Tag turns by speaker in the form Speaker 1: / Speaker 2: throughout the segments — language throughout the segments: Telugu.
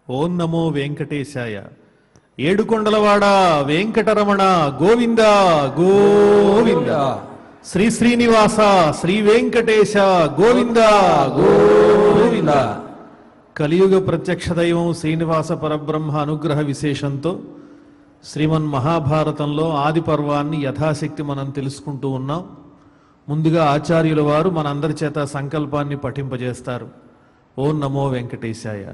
Speaker 1: ఓం నమో వెంకటేశాయ. ఏడుకొండలవాడ వెంకటరమణ గోవింద గోవింద. శ్రీ శ్రీనివాస శ్రీ వెంకటేశ గోవింద గోవింద. కలియుగ ప్రత్యక్ష దైవం శ్రీనివాస పరబ్రహ్మ అనుగ్రహ విశేషంతో శ్రీమన్ మహాభారతంలో ఆది పర్వాన్ని యథాశక్తి మనం తెలుసుకుంటూ ఉన్నాం. ముందుగా ఆచార్యుల వారు మనందరి చేత సంకల్పాన్ని పఠింపజేస్తారు. ఓం నమో వెంకటేశాయ.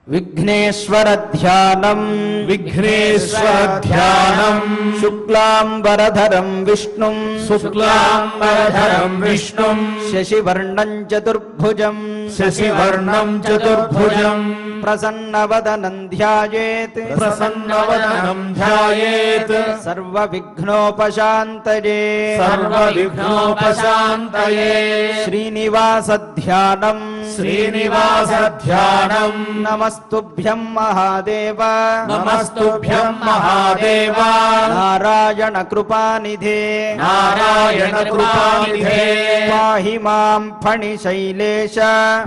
Speaker 2: విఘ్నేశ్వర ధ్యానం
Speaker 1: విఘ్నేశ్వర ధ్యానం
Speaker 2: శుక్లాంబరధరం విష్ణుం
Speaker 1: శుక్లాంబరధరం విష్ణుం
Speaker 2: శశివర్ణం చతుర్భుజం
Speaker 1: శశివర్ణం చతుర్భుజం
Speaker 2: ప్రసన్నవదనం ధ్యాయేత్
Speaker 1: ప్రసన్నవదనం ధ్యాయేత్
Speaker 2: సర్వవిఘ్నోపశాంతయే
Speaker 1: సర్వవిఘ్నోపశాంతయే.
Speaker 2: శ్రీనివాస ధ్యానం
Speaker 1: శ్రీనివాస ధ్యానం
Speaker 2: నమస్తుభ్యం మహాదేవ
Speaker 1: నమస్తుభ్యం మహాదేవ
Speaker 2: నారాయణ కృపానిధే
Speaker 1: నారాయణ కృపానిధే
Speaker 2: పాహి మాం ఫణిశైలేశ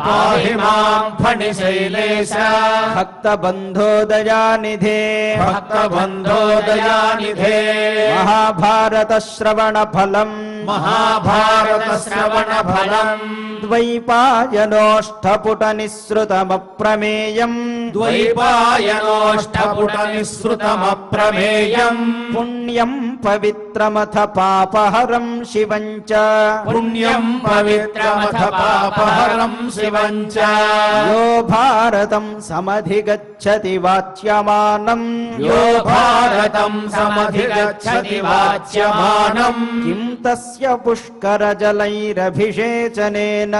Speaker 1: పాహి మాం ఫణిశైలేశ
Speaker 2: భక్తబంధో దయానిధే
Speaker 1: భక్తబంధో దయానిధే
Speaker 2: మహాభారత శ్రవణ ఫలం
Speaker 1: మహాభారత శ్రవణ ఫలం
Speaker 2: ద్వైపాయనోష్ఠపుట నిస్సృతమప్రమేయం
Speaker 1: ద్వైపాయనోష్ఠపుట నిస్సృతమప్రమేయం
Speaker 2: పుణ్యం పవిత్రమథ పాపహరం శివం చ
Speaker 1: పుణ్యం పవిత్రమథ పాపహరం శివం చ
Speaker 2: యో భారతం సమధిగచ్చతి వాచ్యమానం
Speaker 1: యో భారతం సమధిగచ్చతి వాచ్యమానం
Speaker 2: కిం తస్య పుష్కరజలైరభిషేచనేన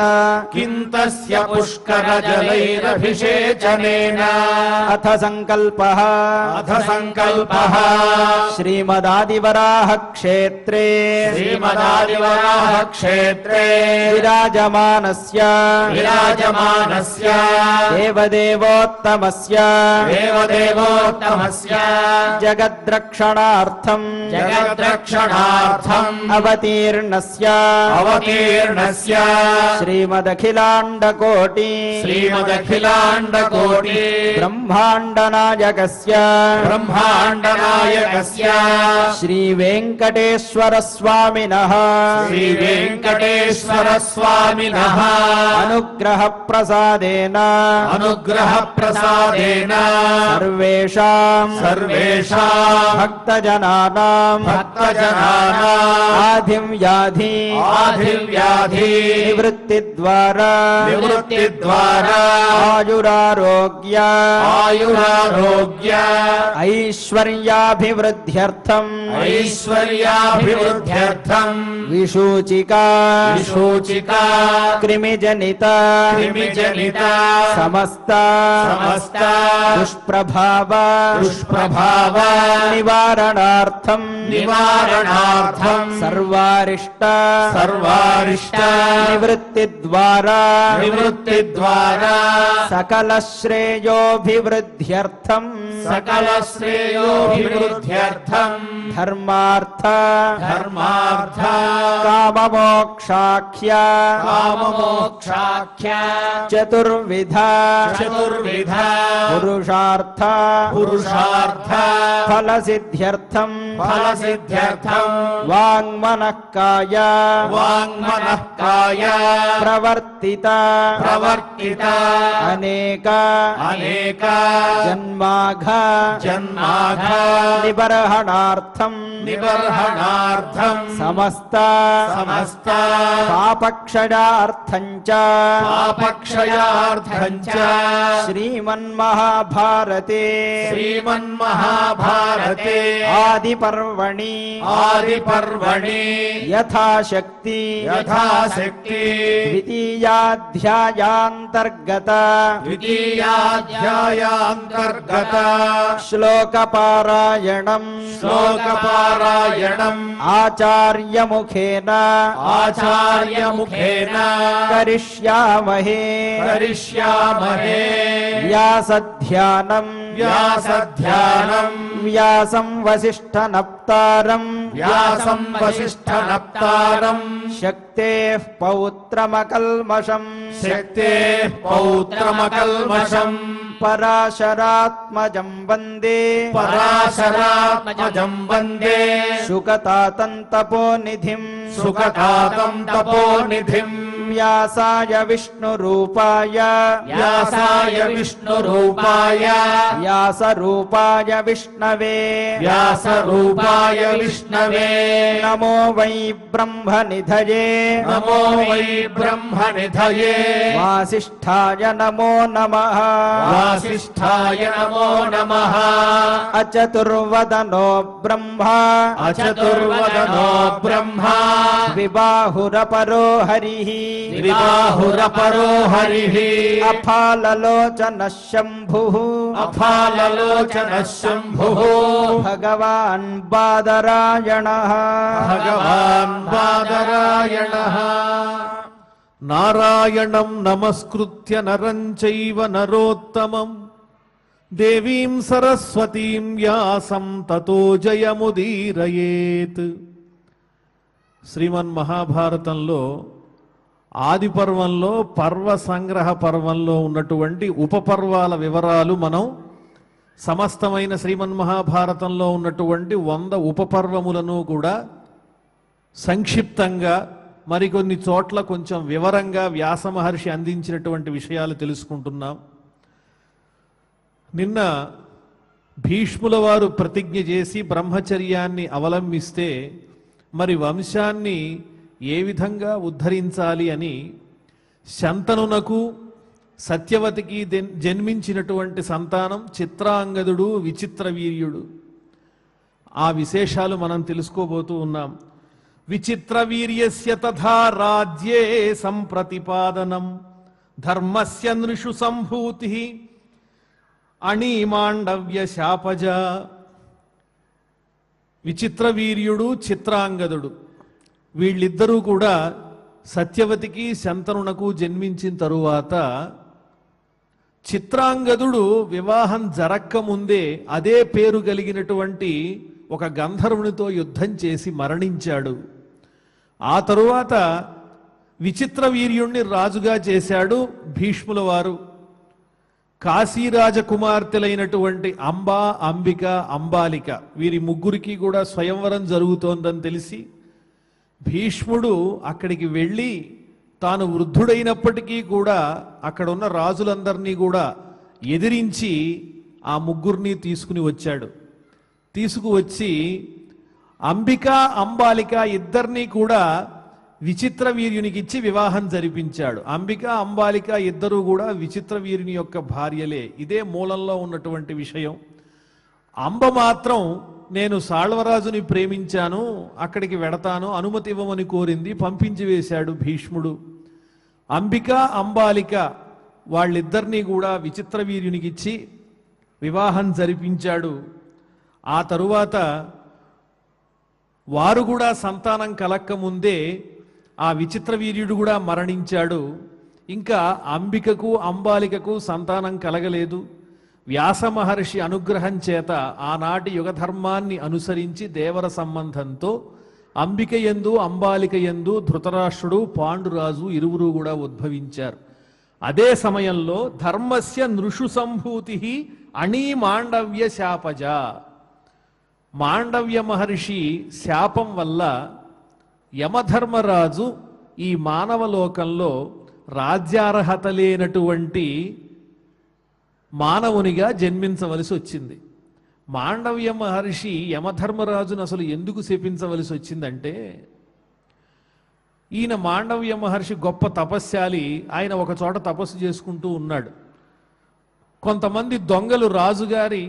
Speaker 1: కిం తస్య పుష్కరజలైరభిషేచనేన
Speaker 2: అథ సంకల్పః
Speaker 1: అథ సంకల్పః
Speaker 2: శ్రీమదాదివరాహ క్షేత్రే
Speaker 1: శ్రీమదాదివరాహ క్షేత్రే
Speaker 2: విరాజమానస్య
Speaker 1: విరాజమానస్య
Speaker 2: దేవదేవోత్తమస్య
Speaker 1: దేవదేవోత్తమస్య
Speaker 2: జగద్రక్షణార్థం
Speaker 1: జగద్రక్షణార్థం
Speaker 2: అవతీర్ణస్య
Speaker 1: అవతీర్ణస్య
Speaker 2: శ్రీమదఖిలాండకోటి
Speaker 1: శ్రీమదఖిలాండకోటి
Speaker 2: బ్రహ్మాండనాయకస్య
Speaker 1: బ్రహ్మాండనాయకస్య
Speaker 2: శ్రీవేంకటేశ్వర స్వామినః
Speaker 1: శ్రీవేంకటేశ్వర స్వామినః
Speaker 2: అనుగ్రహ ప్రసాదేన
Speaker 1: అనుగ్రహ ప్రసాదేన
Speaker 2: సర్వేషాం భక్తజనానాం ఆధిం వ్యాధి నివృత్తి ద్వారా ఆయురారోగ్య ఐశ్వర్యాభివృద్ధ్యర్థం విశూచికా క్రిమిజనిత సమస్త దుష్ప్రభావ నివారణార్థం సర్వారిష్ట నివృత్తి ద్వారా సకల శ్రేయోభివృద్ధ్యర్థం ధర్మార్థ కామమోక్షాఖ్య చతుర్విధ పురుషార్థ ఫలసిద్ధ్యర్థం వాంగ్మనః కాయ ప్రవర్తిత అనేక జన్మాఘ నిబర్హణార్థం
Speaker 1: నిబర్హణార్థం
Speaker 2: సమస్త
Speaker 1: సమస్త
Speaker 2: పాపక్షయార్థం చ
Speaker 1: పాపక్షయార్థం చ
Speaker 2: శ్రీమన్మహాభారతే
Speaker 1: శ్రీమన్మహాభారతే
Speaker 2: ఆదిపర్వణి
Speaker 1: ఆదిపర్వణి
Speaker 2: యథాశక్తి
Speaker 1: యథాశక్తి
Speaker 2: ద్వితీయాధ్యాయాంతర్గత
Speaker 1: ద్వితీయాధ్యాయాంతర్గత
Speaker 2: శ్లోకపారాయణం
Speaker 1: శ్లోకపారాయణం
Speaker 2: ఆచార్యముఖేన
Speaker 1: ఆచార్యముఖేన
Speaker 2: కరిష్యామహే
Speaker 1: కరిష్యామహే
Speaker 2: వ్యాసధ్యానం
Speaker 1: వ్యాసధ్యానం
Speaker 2: వ్యాసం వసిష్ఠనప్తారం
Speaker 1: వ్యాసం వసిష్ఠనప్తారం
Speaker 2: శక్తేః పౌత్రమకల్మషం
Speaker 1: శక్తేః పౌత్రమకల్మషం
Speaker 2: పరాశరాత్మజం వందే
Speaker 1: పరాశరాత్మజం వందే
Speaker 2: శుకతాతం తపోనిధిం
Speaker 1: సుఖతాతం తపోనిధిం
Speaker 2: వ్యాసాయ విష్ణురూపాయ
Speaker 1: వ్యాసాయ విష్ణురూపాయ
Speaker 2: వ్యాసరూపాయ విష్ణవే
Speaker 1: వ్యాసరూపాయ విష్ణవే
Speaker 2: నమో వై బ్రహ్మనిధయే
Speaker 1: నమో వై బ్రహ్మనిధయే
Speaker 2: వాసిష్ఠాయ నమో నమః
Speaker 1: వాసిష్ఠాయ నమో నమః
Speaker 2: అచతుర్వదనో బ్రహ్మ
Speaker 1: అచతుర్వదనో బ్రహ్మ
Speaker 2: విబాహురపరో హరిః
Speaker 1: విబాహురపరో హరిః
Speaker 2: అఫాలలోచన శంభుః
Speaker 1: అఫాలలోచన శంభుః
Speaker 2: భగవాన్ బాదరాయణః
Speaker 1: భగవాన్ బాదరాయణః నారాయణం నమస్కృత్య నరం చైవ నరోత్తమం దేవీం సరస్వతీం వ్యాసం తతో జయముదీరయేత్. శ్రీమన్మహాభారతంలో ఆది పర్వంలో పర్వ సంగ్రహ పర్వంలో ఉన్నటువంటి ఉపపర్వాల వివరాలు మనం సమస్తమైన శ్రీమన్మహాభారతంలో ఉన్నటువంటి 100 ఉపపర్వములను కూడా సంక్షిప్తంగా మరికొన్ని చోట్ల కొంచెం వివరంగా వ్యాస మహర్షి అందించినటువంటి విషయాలు తెలుసుకుంటున్నాం. నిన్న భీష్ముల వారు ప్రతిజ్ఞ చేసి బ్రహ్మచర్యాన్ని అవలంబిస్తే మరి వంశాన్ని ఏ విధంగా ఉద్ధరించాలి అని శంతనునకు సత్యవతికి జన్మించినటువంటి సంతానం చిత్రాంగదుడు విచిత్రవీర్యుడు. ఆ విశేషాలు మనం తెలుసుకోబోతూ ఉన్నాం. విచిత్రవీర్యస్య తథా రాజ్యే సంప్రతిపాదనం ధర్మస్య నృషు సంభూతి అణీమాండవ్య శాపజ. విచిత్రవీర్యుడు చిత్రాంగదుడు వీళ్ళిద్దరూ కూడా సత్యవతికి శంతనునకు జన్మించిన తరువాత చిత్రాంగదుడు వివాహం జరక్కముందే అదే పేరు కలిగినటువంటి ఒక గంధర్వునితో యుద్ధం చేసి మరణించాడు. ఆ తరువాత విచిత్రవీర్యుణ్ణి రాజుగా చేశాడు భీష్ముల వారు. కాశీరాజకుమార్తెలైనటువంటి అంబా, అంబిక, అంబాలిక వీరి ముగ్గురికి కూడా స్వయంవరం జరుగుతోందని తెలిసి భీష్ముడు అక్కడికి వెళ్ళి తాను వృద్ధుడైనప్పటికీ కూడా అక్కడ ఉన్న రాజులందరినీ కూడా ఎదిరించి ఆ ముగ్గురిని తీసుకుని వచ్చాడు. తీసుకువచ్చి అంబిక, అంబాలిక ఇద్దరినీ కూడా విచిత్రవీర్యునికి ఇచ్చి వివాహం జరిపించాడు. అంబిక, అంబాలిక ఇద్దరూ కూడా విచిత్రవీర్యుని యొక్క భార్యలే. ఇదే మూలంలో ఉన్నటువంటి విషయం. అంబ మాత్రం నేను సాళ్వరాజుని ప్రేమించాను, అక్కడికి వెడతాను, అనుమతి ఇవ్వమని కోరింది. పంపించి వేశాడు భీష్ముడు. అంబిక, అంబాలిక వాళ్ళిద్దరినీ కూడా విచిత్రవీర్యునికి ఇచ్చి వివాహం జరిపించాడు. ఆ తరువాత వారు కూడా సంతానం కలక్కముందే ఆ విచిత్రవీర్యుడు కూడా మరణించాడు. ఇంకా అంబికకు, అంబాలికకు సంతానం కలగలేదు. వ్యాస మహర్షి అనుగ్రహం చేత ఆనాటి యుగధర్మాన్ని అనుసరించి దేవర సంబంధంతో అంబిక యందు, అంబాలిక యందు ధృతరాష్ట్రుడు, పాండురాజు ఇరువురు కూడా ఉద్భవించారు. అదే సమయంలో ధర్మస్య నృషు సంభూతి అణీ మాండవ్య శాపజ. మాండవ్య మహర్షి శాపం వల్ల యమధర్మరాజు ఈ మానవ లోకంలో రాజ్యార్హత లేనటువంటి మానవునిగా జన్మించవలసి వచ్చింది. మాండవ్య మహర్షి యమధర్మరాజును అసలు ఎందుకు శపించవలసి వచ్చిందంటే, ఈయన మాండవ్య మహర్షి గొప్ప తపస్శాలి. ఆయన ఒక చోట తపస్సు చేసుకుంటూ ఉన్నాడు. కొంతమంది దొంగలు రాజుగారి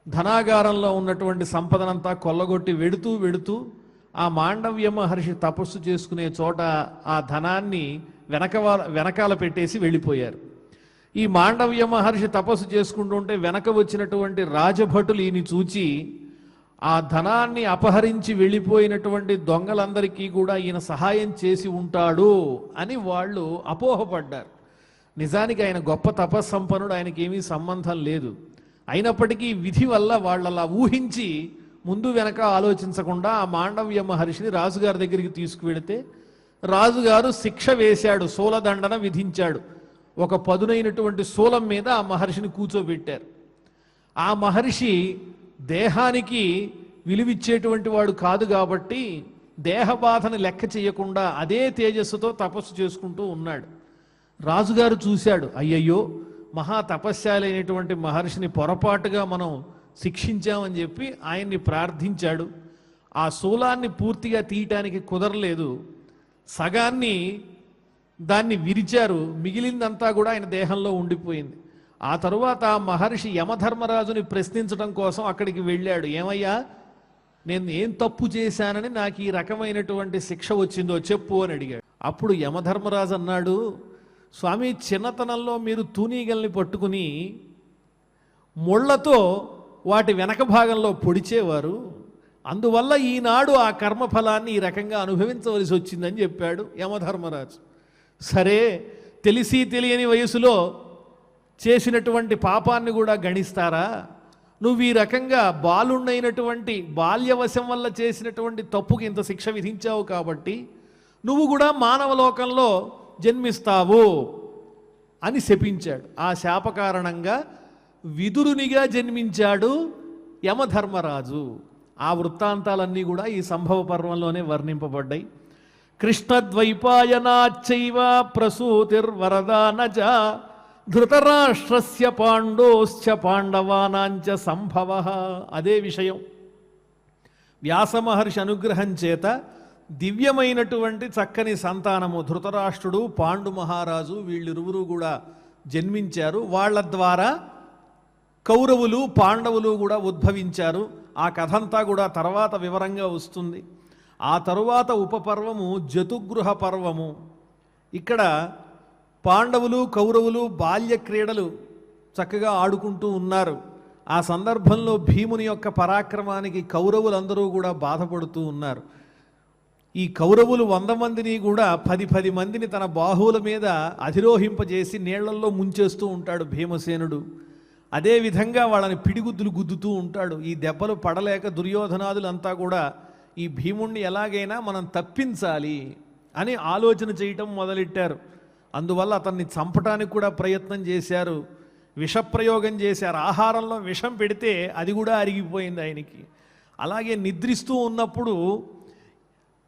Speaker 1: ధనాగారంలో ఉన్నటువంటి సంపదనంతా కొల్లగొట్టి వెడుతూ ఆ మాండవ్య మహర్షి తపస్సు చేసుకునే చోట ఆ ధనాన్ని వెనకాల పెట్టేసి వెళ్ళిపోయారు. ఈ మాండవ్య మహర్షి తపస్సు చేసుకుంటుంటే వెనక వచ్చినటువంటి రాజభటులు ఈయన చూచి ఆ ధనాన్ని అపహరించి వెళ్ళిపోయినటువంటి దొంగలందరికీ కూడా ఈయన సహాయం చేసి ఉంటాడు అని వాళ్ళు అపోహపడ్డారు. నిజానికి ఆయన గొప్ప తపస్సంపన్నుడు, ఆయనకి ఏమీ సంబంధం లేదు. అయినప్పటికీ విధి వల్ల వాళ్ళలా ఊహించి ముందు వెనక ఆలోచించకుండా ఆ మాండవ్య మహర్షిని రాజుగారి దగ్గరికి తీసుకువెళితే రాజుగారు శిక్ష వేశాడు, శూలదండన విధించాడు. ఒక పదునైనటువంటి శూలం మీద ఆ మహర్షిని కూర్చోబెట్టారు. ఆ మహర్షి దేహానికి విలువిచ్చేటువంటి వాడు కాదు కాబట్టి దేహబాధను లెక్క చేయకుండా అదే తేజస్సుతో తపస్సు చేసుకుంటూ ఉన్నాడు. రాజుగారు చూశాడు, అయ్యయ్యో మహా తపస్శాలి అయినటువంటి మహర్షిని పొరపాటుగా మనం శిక్షించామని చెప్పి ఆయన్ని ప్రార్థించాడు. ఆ శూలాన్ని పూర్తిగా తీయటానికి కుదరలేదు, సగాన్ని దాన్ని విరిచారు, మిగిలిందంతా కూడా ఆయన దేహంలో ఉండిపోయింది. ఆ తరువాత మహర్షి యమధర్మరాజుని ప్రశ్నించడం కోసం అక్కడికి వెళ్ళాడు. ఏమయ్యా, నేను ఏం తప్పు చేశానని నాకు ఈ రకమైనటువంటి శిక్ష వచ్చిందో చెప్పు అని అడిగాడు. అప్పుడు యమధర్మరాజు అన్నాడు, స్వామి, చిన్నతనంలో మీరు తూనీగల్ని పట్టుకుని ముళ్లతో వాటి వెనక భాగంలో పొడిచేవారు, అందువల్ల ఈనాడు ఆ కర్మఫలాన్ని ఈ రకంగా అనుభవించవలసి వచ్చిందని చెప్పాడు యమధర్మరాజు. సరే, తెలిసి తెలియని వయసులో చేసినటువంటి పాపాన్ని కూడా గణిస్తారా? నువ్వు ఈ రకంగా బాలుండైనటువంటి బాల్యవశం వల్ల చేసినటువంటి తప్పుకి ఇంత శిక్ష విధించావు కాబట్టి నువ్వు కూడా మానవ లోకంలో జన్మిస్తావు అని శపించాడు. ఆ శాప కారణంగా విదురునిగా జన్మించాడు యమధర్మరాజు. ఆ వృత్తాంతాలన్నీ కూడా ఈ సంభవ పర్వంలోనే వర్ణింపబడ్డాయి. కృష్ణద్వైపాయనాచ్చైవ ప్రసూతిర్వరదానచ ధృతరాష్ట్రస్య పాండోశ్చ పాండవానాంచ సంభవ. అదే విషయం. వ్యాస మహర్షి అనుగ్రహం చేత దివ్యమైనటువంటి చక్కని సంతానము ధృతరాష్ట్రుడు, పాండు మహారాజు వీళ్ళిరువురు కూడా జన్మించారు. వాళ్ళ ద్వారా కౌరవులు పాండవులు కూడా ఉద్భవించారు. ఆ కథంతా కూడా తర్వాత వివరంగా వస్తుంది. ఆ తరువాత ఉపపర్వము జతుగృహ పర్వము. ఇక్కడ పాండవులు కౌరవులు బాల్య క్రీడలు చక్కగా ఆడుకుంటూ ఉన్నారు. ఆ సందర్భంలో భీముని యొక్క పరాక్రమానికి కౌరవులందరూ కూడా బాధపడుతూ ఉన్నారు. ఈ కౌరవులు 100 మందిని కూడా 10 మందిని తన బాహువుల మీద అధిరోహింపజేసి నీళ్లల్లో ముంచేస్తూ ఉంటాడు భీమసేనుడు. అదేవిధంగా వాళ్ళని పిడిగుద్దులు గుద్దుతూ ఉంటాడు. ఈ దెబ్బలు పడలేక దుర్యోధనాదులంతా కూడా ఈ భీముణ్ణి ఎలాగైనా మనం తప్పించాలి అని ఆలోచన చేయటం మొదలెట్టారు. అందువల్ల అతన్ని చంపటానికి కూడా ప్రయత్నం చేశారు, విషప్రయోగం చేశారు. ఆహారంలో విషం పెడితే అది కూడా అరిగిపోయింది ఆయనకి. అలాగే నిద్రిస్తూ ఉన్నప్పుడు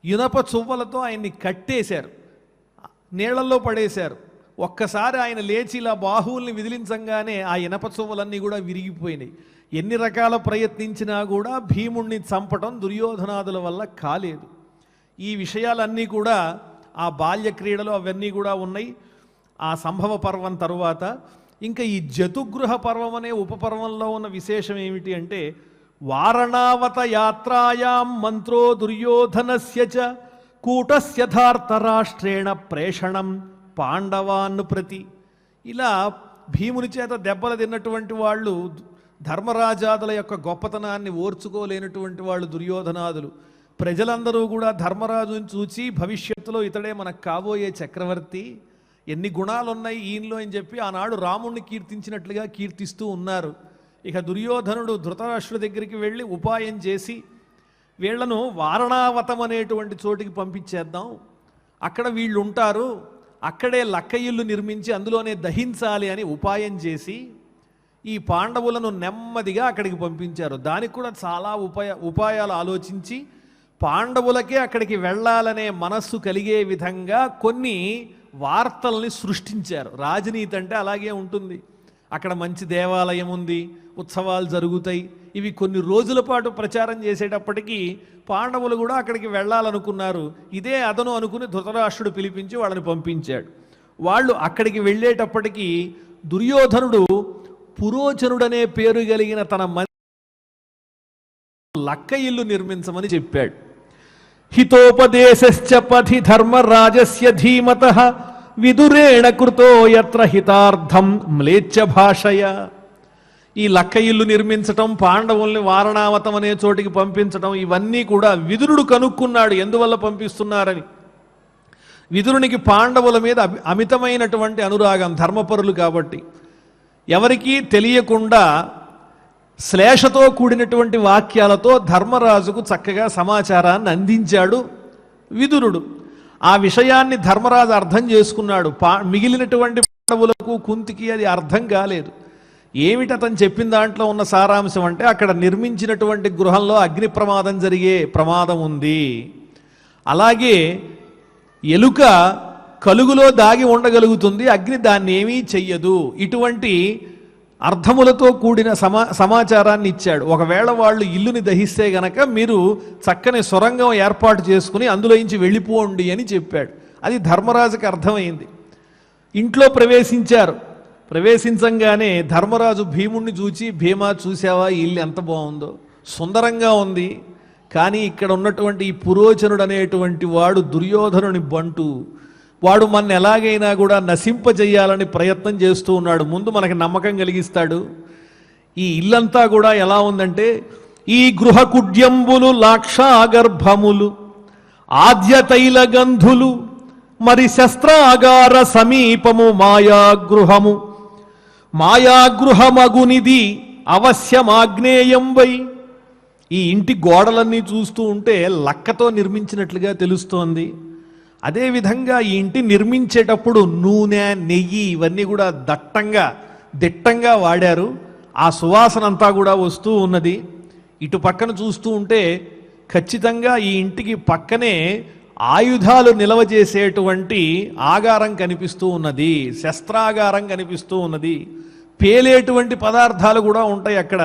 Speaker 1: ఇనప చువ్వలతో ఆయన్ని కట్టేశారు, నీళ్లలో పడేశారు. ఒక్కసారి ఆయన లేచి ఇలా బాహువుల్ని విదిలించంగానే ఆ ఇనప చువ్వలన్నీ కూడా విరిగిపోయినాయి. ఎన్ని రకాల ప్రయత్నించినా కూడా భీముణ్ణి చంపటం దుర్యోధనాదుల వల్ల కాలేదు. ఈ విషయాలన్నీ కూడా ఆ బాల్య క్రీడలు అవన్నీ కూడా ఉన్నాయి ఆ సంభవ పర్వం తరువాత. ఇంకా ఈ జతుగృహ పర్వం అనే ఉపపర్వంలో ఉన్న విశేషం ఏమిటి అంటే, వారణావత యాత్రాయాం మంత్రో దుర్యోధనస్య చ కూటస్యథార్తరాష్ట్రేణ ప్రేషణం పాండవాన్ ప్రతి. ఇలా భీముని చేత దెబ్బలు తిన్నటువంటి వాళ్ళు, ధర్మరాజాదుల యొక్క గొప్పతనాన్ని ఓర్చుకోలేనటువంటి వాళ్ళు దుర్యోధనాదులు. ప్రజలందరూ కూడా ధర్మరాజుని చూచి భవిష్యత్తులో ఇతడే మనకు కాబోయే చక్రవర్తి, ఎన్ని గుణాలున్నాయి ఈయనలో అని చెప్పి ఆనాడు రాముణ్ణి కీర్తించినట్లుగా కీర్తిస్తూ ఉన్నారు. ఇక దుర్యోధనుడు ధృతరాష్ట్రుడి దగ్గరికి వెళ్ళి ఉపాయం చేసి వీళ్లను వారణావతం అనేటువంటి చోటికి పంపించేద్దాం, అక్కడ వీళ్ళు ఉంటారు, అక్కడే లక్క ఇల్లు నిర్మించి అందులోనే దహించాలి అని ఉపాయం చేసి ఈ పాండవులను నెమ్మదిగా అక్కడికి పంపించారు. దానికి కూడా చాలా ఉపాయాలు ఆలోచించి పాండవులకే అక్కడికి వెళ్ళాలనే మనస్సు కలిగే విధంగా కొన్ని వార్తల్ని సృష్టించారు. రాజనీతి అంటే అలాగే ఉంటుంది. అక్కడ మంచి దేవాలయం ఉంది, ఉత్సవాలు జరుగుతాయి, ఇవి కొన్ని రోజుల పాటు ప్రచారం చేసేటప్పటికీ పాండవులు కూడా అక్కడికి వెళ్ళాలనుకున్నారు. ఇదే అదను అనుకుని ధృతరాష్ట్రుడు పిలిపించి వాళ్ళని పంపించాడు. వాళ్ళు అక్కడికి వెళ్ళేటప్పటికీ దుర్యోధనుడు పురోచనుడనే పేరు కలిగిన తన లక్క ఇల్లు నిర్మించమని చెప్పాడు. హితోపదేశశ్చ పథి ధర్మరాజస్య ధీమతః విదురేణ కృతో యత్ర హితార్థం మ్లేచ్ఛ భాషయ. ఈ లక్క ఇల్లు నిర్మించటం, పాండవుల్ని వారణావతం అనే చోటికి పంపించటం, ఇవన్నీ కూడా విదురుడు కనుక్కున్నాడు ఎందువల్ల పంపిస్తున్నారని. విదురునికి పాండవుల మీద అమితమైనటువంటి అనురాగం, ధర్మపరులు కాబట్టి. ఎవరికీ తెలియకుండా శ్లేషతో కూడినటువంటి వాక్యాలతో ధర్మరాజుకు చక్కగా సమాచారాన్ని అందించాడు విదురుడు. ఆ విషయాన్ని ధర్మరాజు అర్థం చేసుకున్నాడు. మిగిలినటువంటి పాండవులకు కుంతికి అది అర్థం కాలేదు. ఏమిటి అతను చెప్పిన దాంట్లో ఉన్న సారాంశం అంటే, అక్కడ నిర్మించినటువంటి గృహంలో అగ్ని ప్రమాదం జరిగే ప్రమాదం ఉంది. అలాగే ఎలుక కలుగులో దాగి ఉండగలుగుతుంది, అగ్ని దాన్ని ఏమీ చెయ్యదు. ఇటువంటి అర్థములతో కూడిన సమాచారాన్ని ఇచ్చాడు. ఒకవేళ వాళ్ళు ఇల్లుని దహిస్తే గనక మీరు చక్కని సొరంగం ఏర్పాటు చేసుకుని అందులోంచి వెళ్ళిపోండి అని చెప్పాడు. అది ధర్మరాజుకి అర్థమైంది. ఇంట్లో ప్రవేశించారు. ప్రవేశించంగానే ధర్మరాజు భీముణ్ణి చూచి, భీమా చూసావా ఈ ఇల్లు ఎంత బాగుందో, సుందరంగా ఉంది. కానీ ఇక్కడ ఉన్నటువంటి ఈ పురోచనుడు అనేటువంటి వాడు దుర్యోధనుని బంటు. వాడు మన ఎలాగైనా కూడా నశింపజేయాలని ప్రయత్నం చేస్తూ ఉన్నాడు. ముందు మనకి నమ్మకం కలిగిస్తాడు. ఈ ఇల్లంతా కూడా ఎలా ఉందంటే, ఈ గృహ కుడ్యంబులు లాక్షాగర్భములు ఆద్య తైల గంధులు మరి శస్త్రాగార సమీపము మాయాగృహము మాయాగృహమగునిది అవశ్యమాగ్నేయం వై. ఈ ఇంటి గోడలన్నీ చూస్తూ ఉంటే లక్కతో నిర్మించినట్లుగా తెలుస్తోంది. అదేవిధంగా ఈ ఇంటి నిర్మించేటప్పుడు నూనె, నెయ్యి ఇవన్నీ కూడా దిట్టంగా వాడారు. ఆ సువాసన అంతా కూడా వస్తూ ఉన్నది. ఇటు పక్కన చూస్తూ ఉంటే ఖచ్చితంగా ఈ ఇంటికి పక్కనే ఆయుధాలు నిల్వ చేసేటువంటి ఆగారం కనిపిస్తూ ఉన్నది, శస్త్రాగారం కనిపిస్తూ ఉన్నది. పేలేటువంటి పదార్థాలు కూడా ఉంటాయి అక్కడ.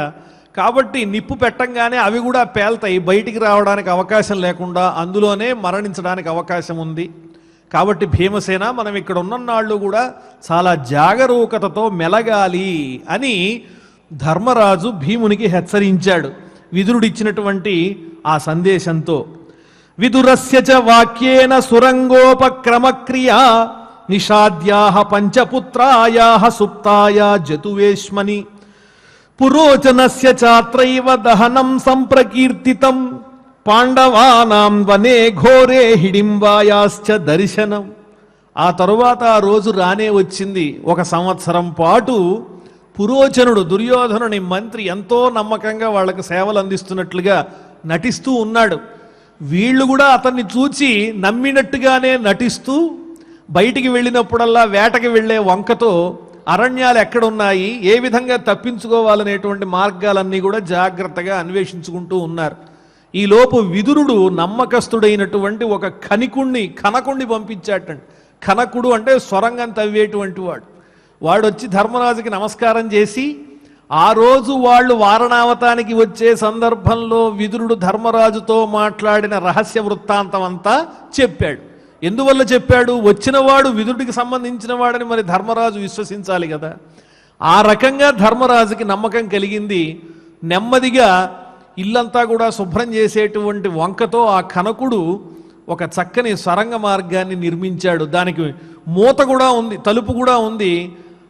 Speaker 1: కాబట్టి నిప్పు పెట్టంగానే అవి కూడా పేల్తాయి, బయటికి రావడానికి అవకాశం లేకుండా అందులోనే మరణించడానికి అవకాశం ఉంది. కాబట్టి భీమసేన, మనం ఇక్కడ ఉన్ననాళ్ళు కూడా చాలా జాగరూకతతో మెలగాలి అని ధర్మరాజు భీమునికి హెచ్చరించాడు విదురుడిచ్చినటువంటి ఆ సందేశంతో. విదురస్య చ వాక్యేన సురంగోపక్రమక్రియా నిషాద్యాః పంచపుత్రాయాః సుప్తాయా జతువేష్మని పురోచనస్య చాత్రైవ దహనం సంప్రకీర్తితం పాండవానాం వనే ఘోరే హిడింబాయాశ్చ దర్శనం. ఆ తరువాత ఆ రోజు రానే వచ్చింది. 1 సంవత్సరం పాటు పురోచనుడు, దుర్యోధనుని మంత్రి, ఎంతో నమ్మకంగా వాళ్ళకు సేవలు అందిస్తున్నట్లుగా నటిస్తూ ఉన్నాడు. వీళ్ళు కూడా అతన్ని చూచి నమ్మినట్టుగానే నటిస్తూ బయటికి వెళ్ళినప్పుడల్లా వేటకి వెళ్ళే వంకతో అరణ్యాలు ఎక్కడున్నాయి, ఏ విధంగా తప్పించుకోవాలనేటువంటి మార్గాలన్నీ కూడా జాగ్రత్తగా అన్వేషించుకుంటూ ఉన్నారు. ఈలోపు విదురుడు నమ్మకస్తుడైనటువంటి ఒక కనకుణ్ణి పంపించాటండి. కనకుడు అంటే సొరంగం తవ్వేటువంటి వాడు. వాడొచ్చి ధర్మరాజుకి నమస్కారం చేసి, ఆ రోజు వాళ్ళు వారణావతానికి వచ్చే సందర్భంలో విదురుడు ధర్మరాజుతో మాట్లాడిన రహస్య వృత్తాంతం అంతా చెప్పాడు. ఎందువల్ల చెప్పాడు? వచ్చినవాడు విదురుడికి సంబంధించిన వాడని మరి ధర్మరాజు విశ్వసించాలి కదా. ఆ రకంగా ధర్మరాజుకి నమ్మకం కలిగింది. నెమ్మదిగా ఇల్లంతా కూడా శుభ్రం చేసేటువంటి వంకతో ఆ కనకుడు ఒక చక్కని సొరంగ మార్గాన్ని నిర్మించాడు. దానికి మూత కూడా ఉంది, తలుపు కూడా ఉంది.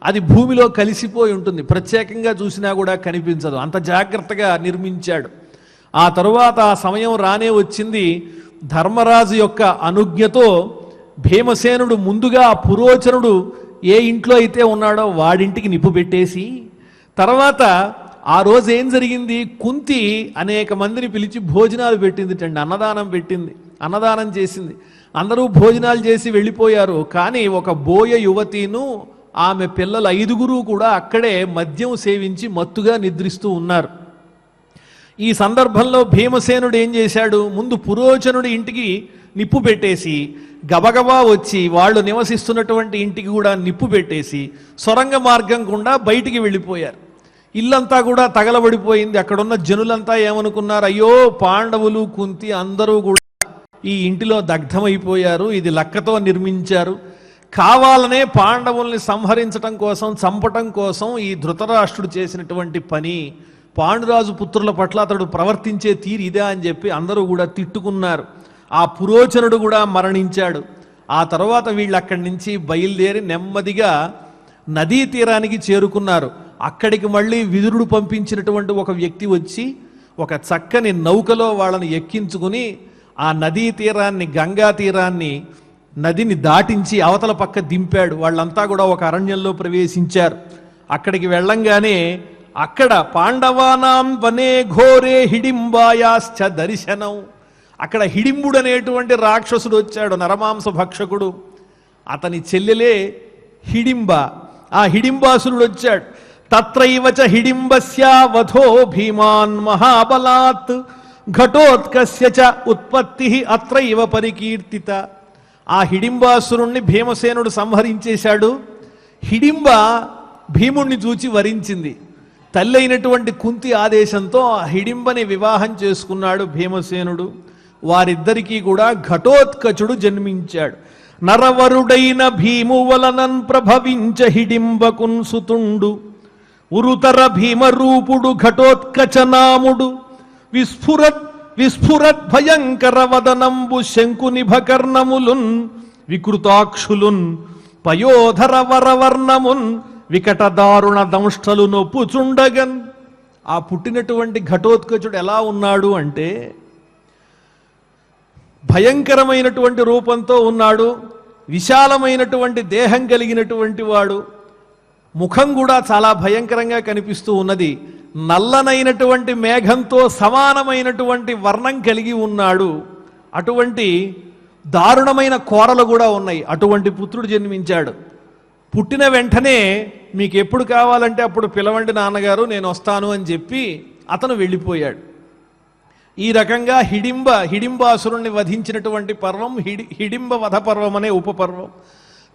Speaker 1: అది భూమిలో కలిసిపోయి ఉంటుంది, ప్రత్యేకంగా చూసినా కూడా కనిపించదు. అంత జాగ్రత్తగా నిర్మించాడు. ఆ తరువాత ఆ సమయం రానే వచ్చింది. ధర్మరాజు యొక్క అనుజ్ఞతో భీమసేనుడు ముందుగా పురోచనుడు ఏ ఇంట్లో అయితే ఉన్నాడో వాడింటికి నిప్పు పెట్టేసి, తర్వాత ఆ రోజు ఏం జరిగింది, కుంతి అనేక మందిని పిలిచి భోజనాలు పెట్టింది, అన్నదానం పెట్టింది, అన్నదానం చేసింది. అందరూ భోజనాలు చేసి వెళ్ళిపోయారు. కానీ ఒక బోయ యువతిను ఆమె పిల్లలు 5గురు కూడా అక్కడే మద్యం సేవించి మత్తుగా నిద్రిస్తూ ఉన్నారు. ఈ సందర్భంలో భీమసేనుడు ఏం చేశాడు, ముందు పురోచనుడి ఇంటికి నిప్పు పెట్టేసి గబగబా వచ్చి వాళ్ళు నివసిస్తున్నటువంటి ఇంటికి కూడా నిప్పు పెట్టేసి సొరంగ మార్గం గుండా బయటికి వెళ్ళిపోయారు. ఇల్లంతా కూడా తగలబడిపోయింది. అక్కడున్న జనులంతా ఏమనుకున్నారు, అయ్యో పాండవులు కుంతి అందరూ కూడా ఈ ఇంటిలో దగ్ధమైపోయారు, ఇది లక్కతో నిర్మించారు, కావాలనే పాండవుల్ని సంహరించటం కోసం చంపటం కోసం ఈ ధృతరాష్ట్రుడు చేసినటువంటి పని, పాండురాజు పుత్రుల పట్ల అతడు ప్రవర్తించే తీరు ఇదే అని చెప్పి అందరూ కూడా తిట్టుకున్నారు. ఆ పురోచనుడు కూడా మరణించాడు. ఆ తర్వాత వీళ్ళు అక్కడి నుంచి బయలుదేరి నెమ్మదిగా నదీ తీరానికి చేరుకున్నారు. అక్కడికి మళ్ళీ విదురుడు పంపించినటువంటి ఒక వ్యక్తి వచ్చి ఒక చక్కని నౌకలో వాళ్ళని ఎక్కించుకుని ఆ నదీ తీరాన్ని, గంగా తీరాన్ని, నదిని దాటించి అవతల పక్క దింపాడు. వాళ్ళంతా కూడా ఒక అరణ్యంలో ప్రవేశించారు. అక్కడికి వెళ్ళంగానే అక్కడ పాండవానాం వనే ఘోరే హిడింబాయాశ్చ దర్శనం. అక్కడ హిడింబుడు అనేటువంటి రాక్షసుడు వచ్చాడు, నరమాంస భక్షకుడు. అతని చెల్లెలే హిడింబ. ఆ హిడింబాసురుడు వచ్చాడు. తత్రైవచ హిడింబస్య వధో భీమాన్ మహాబలాత్ ఘటోత్కస్య చ ఉత్పత్తి అత్రైవ పరికీర్తిత. ఆ హిడింబాసురుణ్ణి భీమసేనుడు సంహరించేశాడు. హిడింబ భీముణ్ణి చూచి వరించింది. తల్లి అయినటువంటి కుంతి ఆదేశంతో ఆ హిడింబని వివాహం చేసుకున్నాడు భీమసేనుడు. వారిద్దరికీ కూడా ఘటోత్కచుడు జన్మించాడు. నరవరుడైన భీము వలనన్ ప్రభవించ హిడింబకున్ సుతుండు, ఉరుతర భీమరూపుడు ఘటోత్కచనాముడు, విస్ఫురత్ భయంకర వదనంబు శంకునిభకర్ణములున్ వికృతాక్షులున్ పయోధర వరవర్ణమున్ వికట దారుణ దంష్టలు నొప్పుచుండగన్. ఆ పుట్టినటువంటి ఘటోత్కచుడు ఎలా ఉన్నాడు అంటే భయంకరమైనటువంటి రూపంతో ఉన్నాడు, విశాలమైనటువంటి దేహం కలిగినటువంటి వాడు, ముఖం కూడా చాలా భయంకరంగా కనిపిస్తూ ఉన్నది, నల్లనైనటువంటి మేఘంతో సమానమైనటువంటి వర్ణం కలిగి ఉన్నాడు, అటువంటి దారుణమైన కోరలు కూడా ఉన్నాయి. అటువంటి పుత్రుడు జన్మించాడు. పుట్టిన వెంటనే మీకు ఎప్పుడు కావాలంటే అప్పుడు పిలవండి నాన్నగారు, నేను వస్తాను అని చెప్పి అతను వెళ్ళిపోయాడు. ఈ రకంగా హిడింబాసురుణ్ణి వధించినటువంటి పర్వం హిడింబ వధ పర్వం అనే ఉపపర్వం.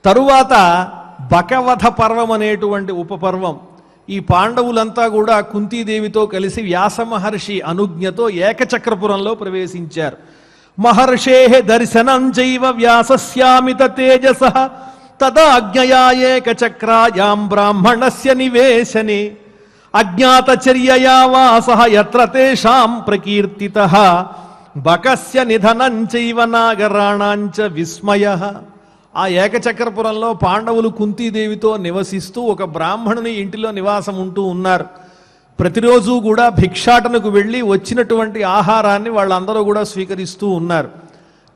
Speaker 1: తరువాత బకవధ పర్వం అనేటువంటి ఉపపర్వం. ఈ పాండవులంతా కూడా కుంతీదేవితో కలిసి వ్యాస మహర్షి అనుజ్ఞతో ఏకచక్రపురంలో ప్రవేశించారు. మహర్షే దర్శనం చైవ వ్యాసస్యామిత తేజస తదాజ్ఞయా ఏకచక్రాయాం బ్రాహ్మణస్య నివేశనే అజ్ఞాతచర్యయా వాసః యత్ర తేషాం ప్రకీర్తితః బకస్య నిధనం చైవ నాగరాణాంచ విస్మయః. ఆ ఏకచక్రపురంలో పాండవులు కుంతీదేవితో నివసిస్తూ ఒక బ్రాహ్మణుని ఇంటిలో నివాసం ఉంటూ ఉన్నారు. ప్రతిరోజు కూడా భిక్షాటనకు వెళ్ళి వచ్చినటువంటి ఆహారాన్ని వాళ్ళందరూ కూడా స్వీకరిస్తూ ఉన్నారు.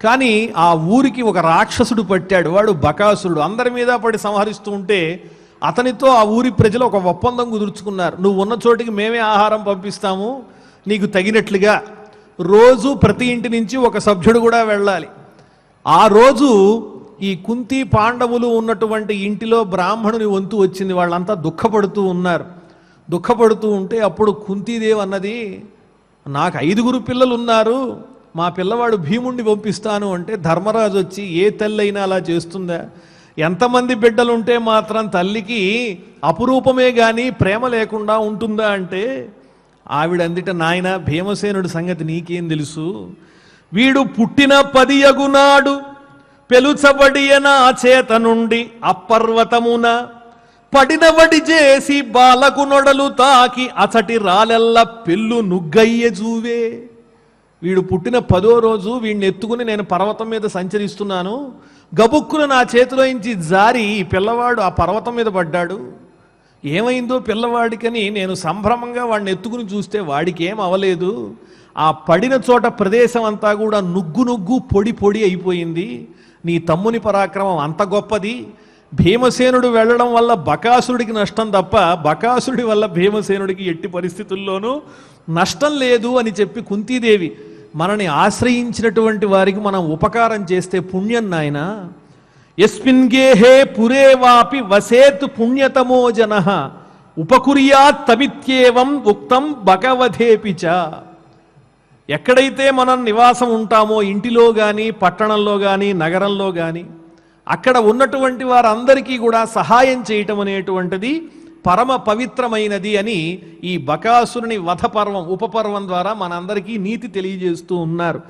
Speaker 1: కానీ ఆ ఊరికి ఒక రాక్షసుడు పట్టాడు. వాడు బకాసురుడు. అందరి మీద పడి సంహరిస్తూ ఉంటే అతనితో ఆ ఊరి ప్రజలు ఒక ఒప్పందం కుదుర్చుకున్నారు. నువ్వు ఉన్న చోటికి మేమే ఆహారం పంపిస్తాము, నీకు తగినట్లుగా రోజు ప్రతి ఇంటి నుంచి ఒక సభ్యుడు కూడా వెళ్ళాలి. ఆ రోజు ఈ కుంతి పాండవులు ఉన్నటువంటి ఇంటిలో బ్రాహ్మణుని వంతు వచ్చింది. వాళ్ళంతా దుఃఖపడుతూ ఉన్నారు. దుఃఖపడుతూ ఉంటే అప్పుడు కుంతీదేవి అన్నది, నాకు 5 పిల్లలు ఉన్నారు, మా పిల్లవాడు భీముణ్ణి పంపిస్తాను అంటే ధర్మరాజు వచ్చి, ఏ తల్లి అయినా అలా చేస్తుందా? ఎంతమంది బిడ్డలుంటే మాత్రం తల్లికి అపురూపమే గాని ప్రేమ లేకుండా ఉంటుందా అంటే ఆవిడ అందుట, నాయన భీమసేనుడి సంగతి నీకేం తెలుసు? వీడు పుట్టిన 10 యగునాడు పెలుచబడియన చేత నుండి అపర్వతమున పడినవడి చేసి బాలకు నొడలు తాకి అచటి రాలెల్ల పెళ్ళు నుగ్గయ్య జూవే. వీడు పుట్టిన 10వ రోజు వీడిని ఎత్తుకుని నేను పర్వతం మీద సంచరిస్తున్నాను, గబుక్కున నా చేతిలోంచి జారి ఈ పిల్లవాడు ఆ పర్వతం మీద పడ్డాడు. ఏమైందో పిల్లవాడికని నేను సంభ్రమంగా వాడిని ఎత్తుకుని చూస్తే వాడికి ఏం అవలేదు. ఆ పడిన చోట ప్రదేశం అంతా కూడా నుగ్గు పొడి పొడి అయిపోయింది. నీ తమ్ముని పరాక్రమం అంత గొప్పది. భీమసేనుడు వెళ్ళడం వల్ల బకాసురుడికి నష్టం తప్ప బకాసురుడి వల్ల భీమసేనుడికి ఎట్టి పరిస్థితుల్లోనూ నష్టం లేదు అని చెప్పి కుంతీదేవి, మనని ఆశ్రయించినటువంటి వారికి మనం ఉపకారం చేస్తే పుణ్యం నాయన. యస్మిన్ గేహే పురే వాపి వసేత్ పుణ్యతమో జనః ఉపకుర్యాత్ తమిత్యేవం ఉక్తం భగవధేపిచ. ఎక్కడైతే మనం నివాసం ఉంటామో, ఇంటిలో కానీ పట్టణంలో కానీ నగరంలో కానీ, అక్కడ ఉన్నటువంటి వారందరికీ కూడా సహాయం చేయటం అనేటువంటిది పరమ పవిత్రమైనది అని ఈ బకాసురుని వధ పర్వం ఉపపర్వం ద్వారా మనందరికీ నీతి తెలియజేస్తూ ఉన్నారు.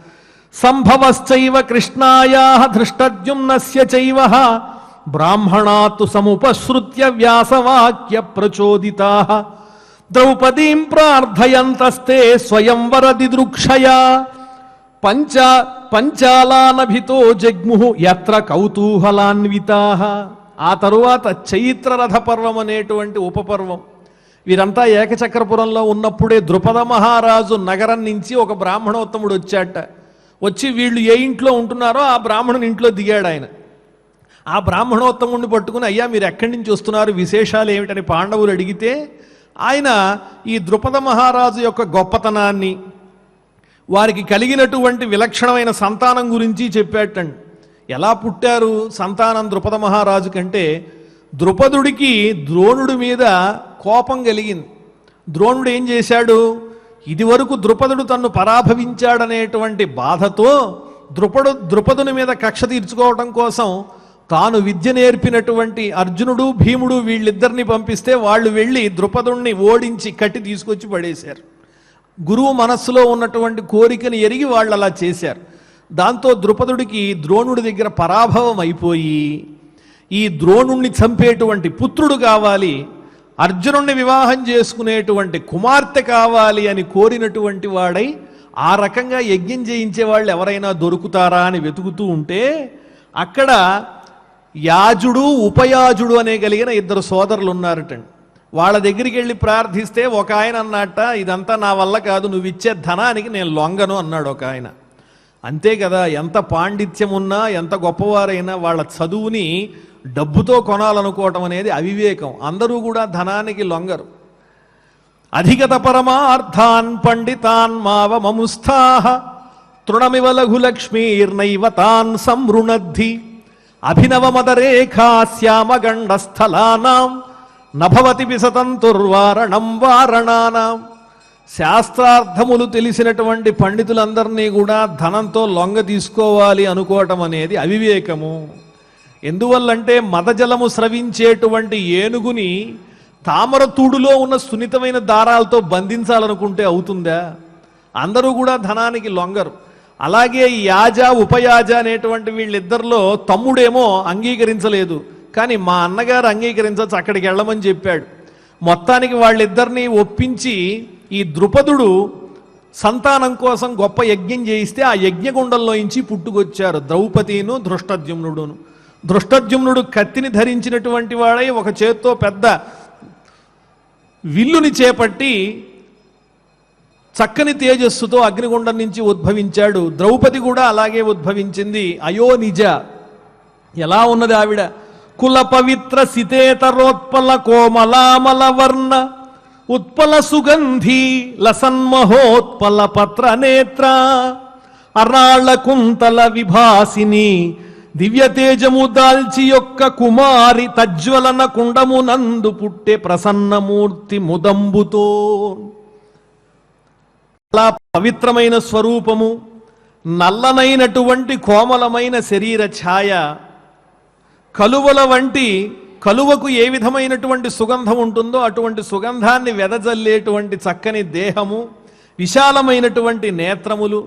Speaker 1: సంభవశ్చైవ కృష్ణాయా ధృష్టద్యుమ్నస్య చైవ బ్రాహ్మణాతు సముపశ్రుత్య వ్యాసవాక్య ప్రచోదితా ద్రౌపదీం ప్రార్థయంతస్తే స్వయంవర దిదృక్షయా పంచాలానభితో జగ్ముహు యత్ర కౌతూహలాన్వితా. ఆ తరువాత చైత్రరథ పర్వం అనేటువంటి ఉపపర్వం. వీరంతా ఏకచక్రపురంలో ఉన్నప్పుడే ద్రుపద మహారాజు నగరం నుంచి ఒక బ్రాహ్మణోత్తముడు వచ్చాట. వచ్చి వీళ్ళు ఏ ఇంట్లో ఉంటున్నారో ఆ బ్రాహ్మణుని ఇంట్లో దిగాడు ఆయన. ఆ బ్రాహ్మణోత్తముడిని పట్టుకుని, అయ్యా మీరు ఎక్కడి నుంచి వస్తున్నారు, విశేషాలు ఏమిటని పాండవులు అడిగితే ఆయన ఈ ద్రుపద మహారాజు యొక్క గొప్పతనాన్ని, వారికి కలిగినటువంటి విలక్షణమైన సంతానం గురించి చెప్పేటండి. ఎలా పుట్టారు సంతానం ద్రుపద మహారాజు కంటే, ద్రుపదుడికి ద్రోణుడి మీద కోపం కలిగింది. ద్రోణుడు ఏం చేశాడు, ఇదివరకు ద్రుపదుడు తన్ను పరాభవించాడనేటువంటి బాధతో ద్రుపదుని మీద కక్ష తీర్చుకోవడం కోసం తాను విద్య నేర్పినటువంటి అర్జునుడు భీముడు వీళ్ళిద్దరిని పంపిస్తే వాళ్ళు వెళ్ళి ద్రుపదుణ్ణి ఓడించి కట్టి తీసుకొచ్చి పడేశారు. గురువు మనస్సులో ఉన్నటువంటి కోరికని ఎరిగి వాళ్ళు అలా చేశారు. దాంతో ద్రుపదుడికి ద్రోణుడి దగ్గర పరాభవం అయిపోయి ఈ ద్రోణుణ్ణి చంపేటువంటి పుత్రుడు కావాలి, అర్జునుణ్ణి వివాహం చేసుకునేటువంటి కుమార్తె కావాలి అని కోరినటువంటి వాడై ఆ రకంగా యజ్ఞం చేయించే వాళ్ళు ఎవరైనా దొరుకుతారా అని వెతుకుతూ ఉంటే అక్కడ యాజుడు ఉపయాజుడు అనే కలిగిన ఇద్దరు సోదరులు ఉన్నారటండి. వాళ్ళ దగ్గరికి వెళ్ళి ప్రార్థిస్తే ఒక ఆయన అన్నట్ట, ఇదంతా నా వల్ల కాదు, నువ్వు ఇచ్చే ధనానికి నేను లొంగను అన్నాడు ఒక ఆయన. అంతే కదా, ఎంత పాండిత్యం ఉన్నా ఎంత గొప్పవారైనా వాళ్ళ చదువుని డబ్బుతో కొనాలనుకోవటం అనేది అవివేకం. అందరూ కూడా ధనానికి లొంగరు. అధిగత పరమార్థాన్ పండితాన్ మావమముస్థాః తృణమివ లఘులక్ష్మీర్నైవ తాన్ సంవృణద్ధి అభినవ మదరేఖా శ్యామగండస్థలానాం నభవతి విసతంతుర్వారణం వారణానాం. శాస్త్రార్థములు తెలిసినటువంటి పండితులందరినీ కూడా ధనంతో లొంగ తీసుకోవాలి అనుకోవటం అనేది అవివేకము. ఎందువల్లంటే మదజలము స్రవించేటువంటి ఏనుగుని తామర తూడులో ఉన్న సున్నితమైన దారాలతో బంధించాలనుకుంటే అవుతుందా? అందరూ కూడా ధనానికి లొంగరు. అలాగే యాజ ఉపయాజ అనేటువంటి వీళ్ళిద్దరిలో తమ్ముడేమో అంగీకరించలేదు, కానీ మా అన్నగారు అంగీకరించవచ్చు, అక్కడికి వెళ్ళమని చెప్పాడు. మొత్తానికి వాళ్ళిద్దరినీ ఒప్పించి ఈ ద్రుపదుడు సంతానం కోసం గొప్ప యజ్ఞం చేయిస్తే ఆ యజ్ఞగుండంలో నుంచి పుట్టుకొచ్చారు ద్రౌపదీను ధృష్టద్యుమ్నుడును. ధృష్టద్యుమ్నుడు కత్తిని ధరించినటువంటి వాడై ఒక చేత్తో పెద్ద విల్లుని చేపట్టి చక్కని తేజస్సుతో అగ్నిగుండం నుంచి ఉద్భవించాడు. ద్రౌపది కూడా అలాగే ఉద్భవించింది. అయో నిజ, ఎలా ఉన్నది ఆవిడ, కుల పవిత్ర సితేతరోత్పల కోమలామల వర్ణ ఉత్పల సుగంధి లసన్మహోత్పల పత్ర నేత్ర అరాళ కుంతల విభాసిని దివ్య తేజము దాల్చి యొక్క కుమారి తజ్వలన కుండమునందు పుట్టే ప్రసన్నమూర్తి ముదంబుతో. అలా పవిత్రమైన స్వరూపము, నల్లనైనటువంటి కోమలమైన శరీర ఛాయ, కలువల వంటి, కలువకు ఏ విధమైనటువంటి సుగంధం ఉంటుందో అటువంటి సుగంధాన్ని వెదజల్లేటువంటి చక్కని దేహము, విశాలమైనటువంటి నేత్రములు,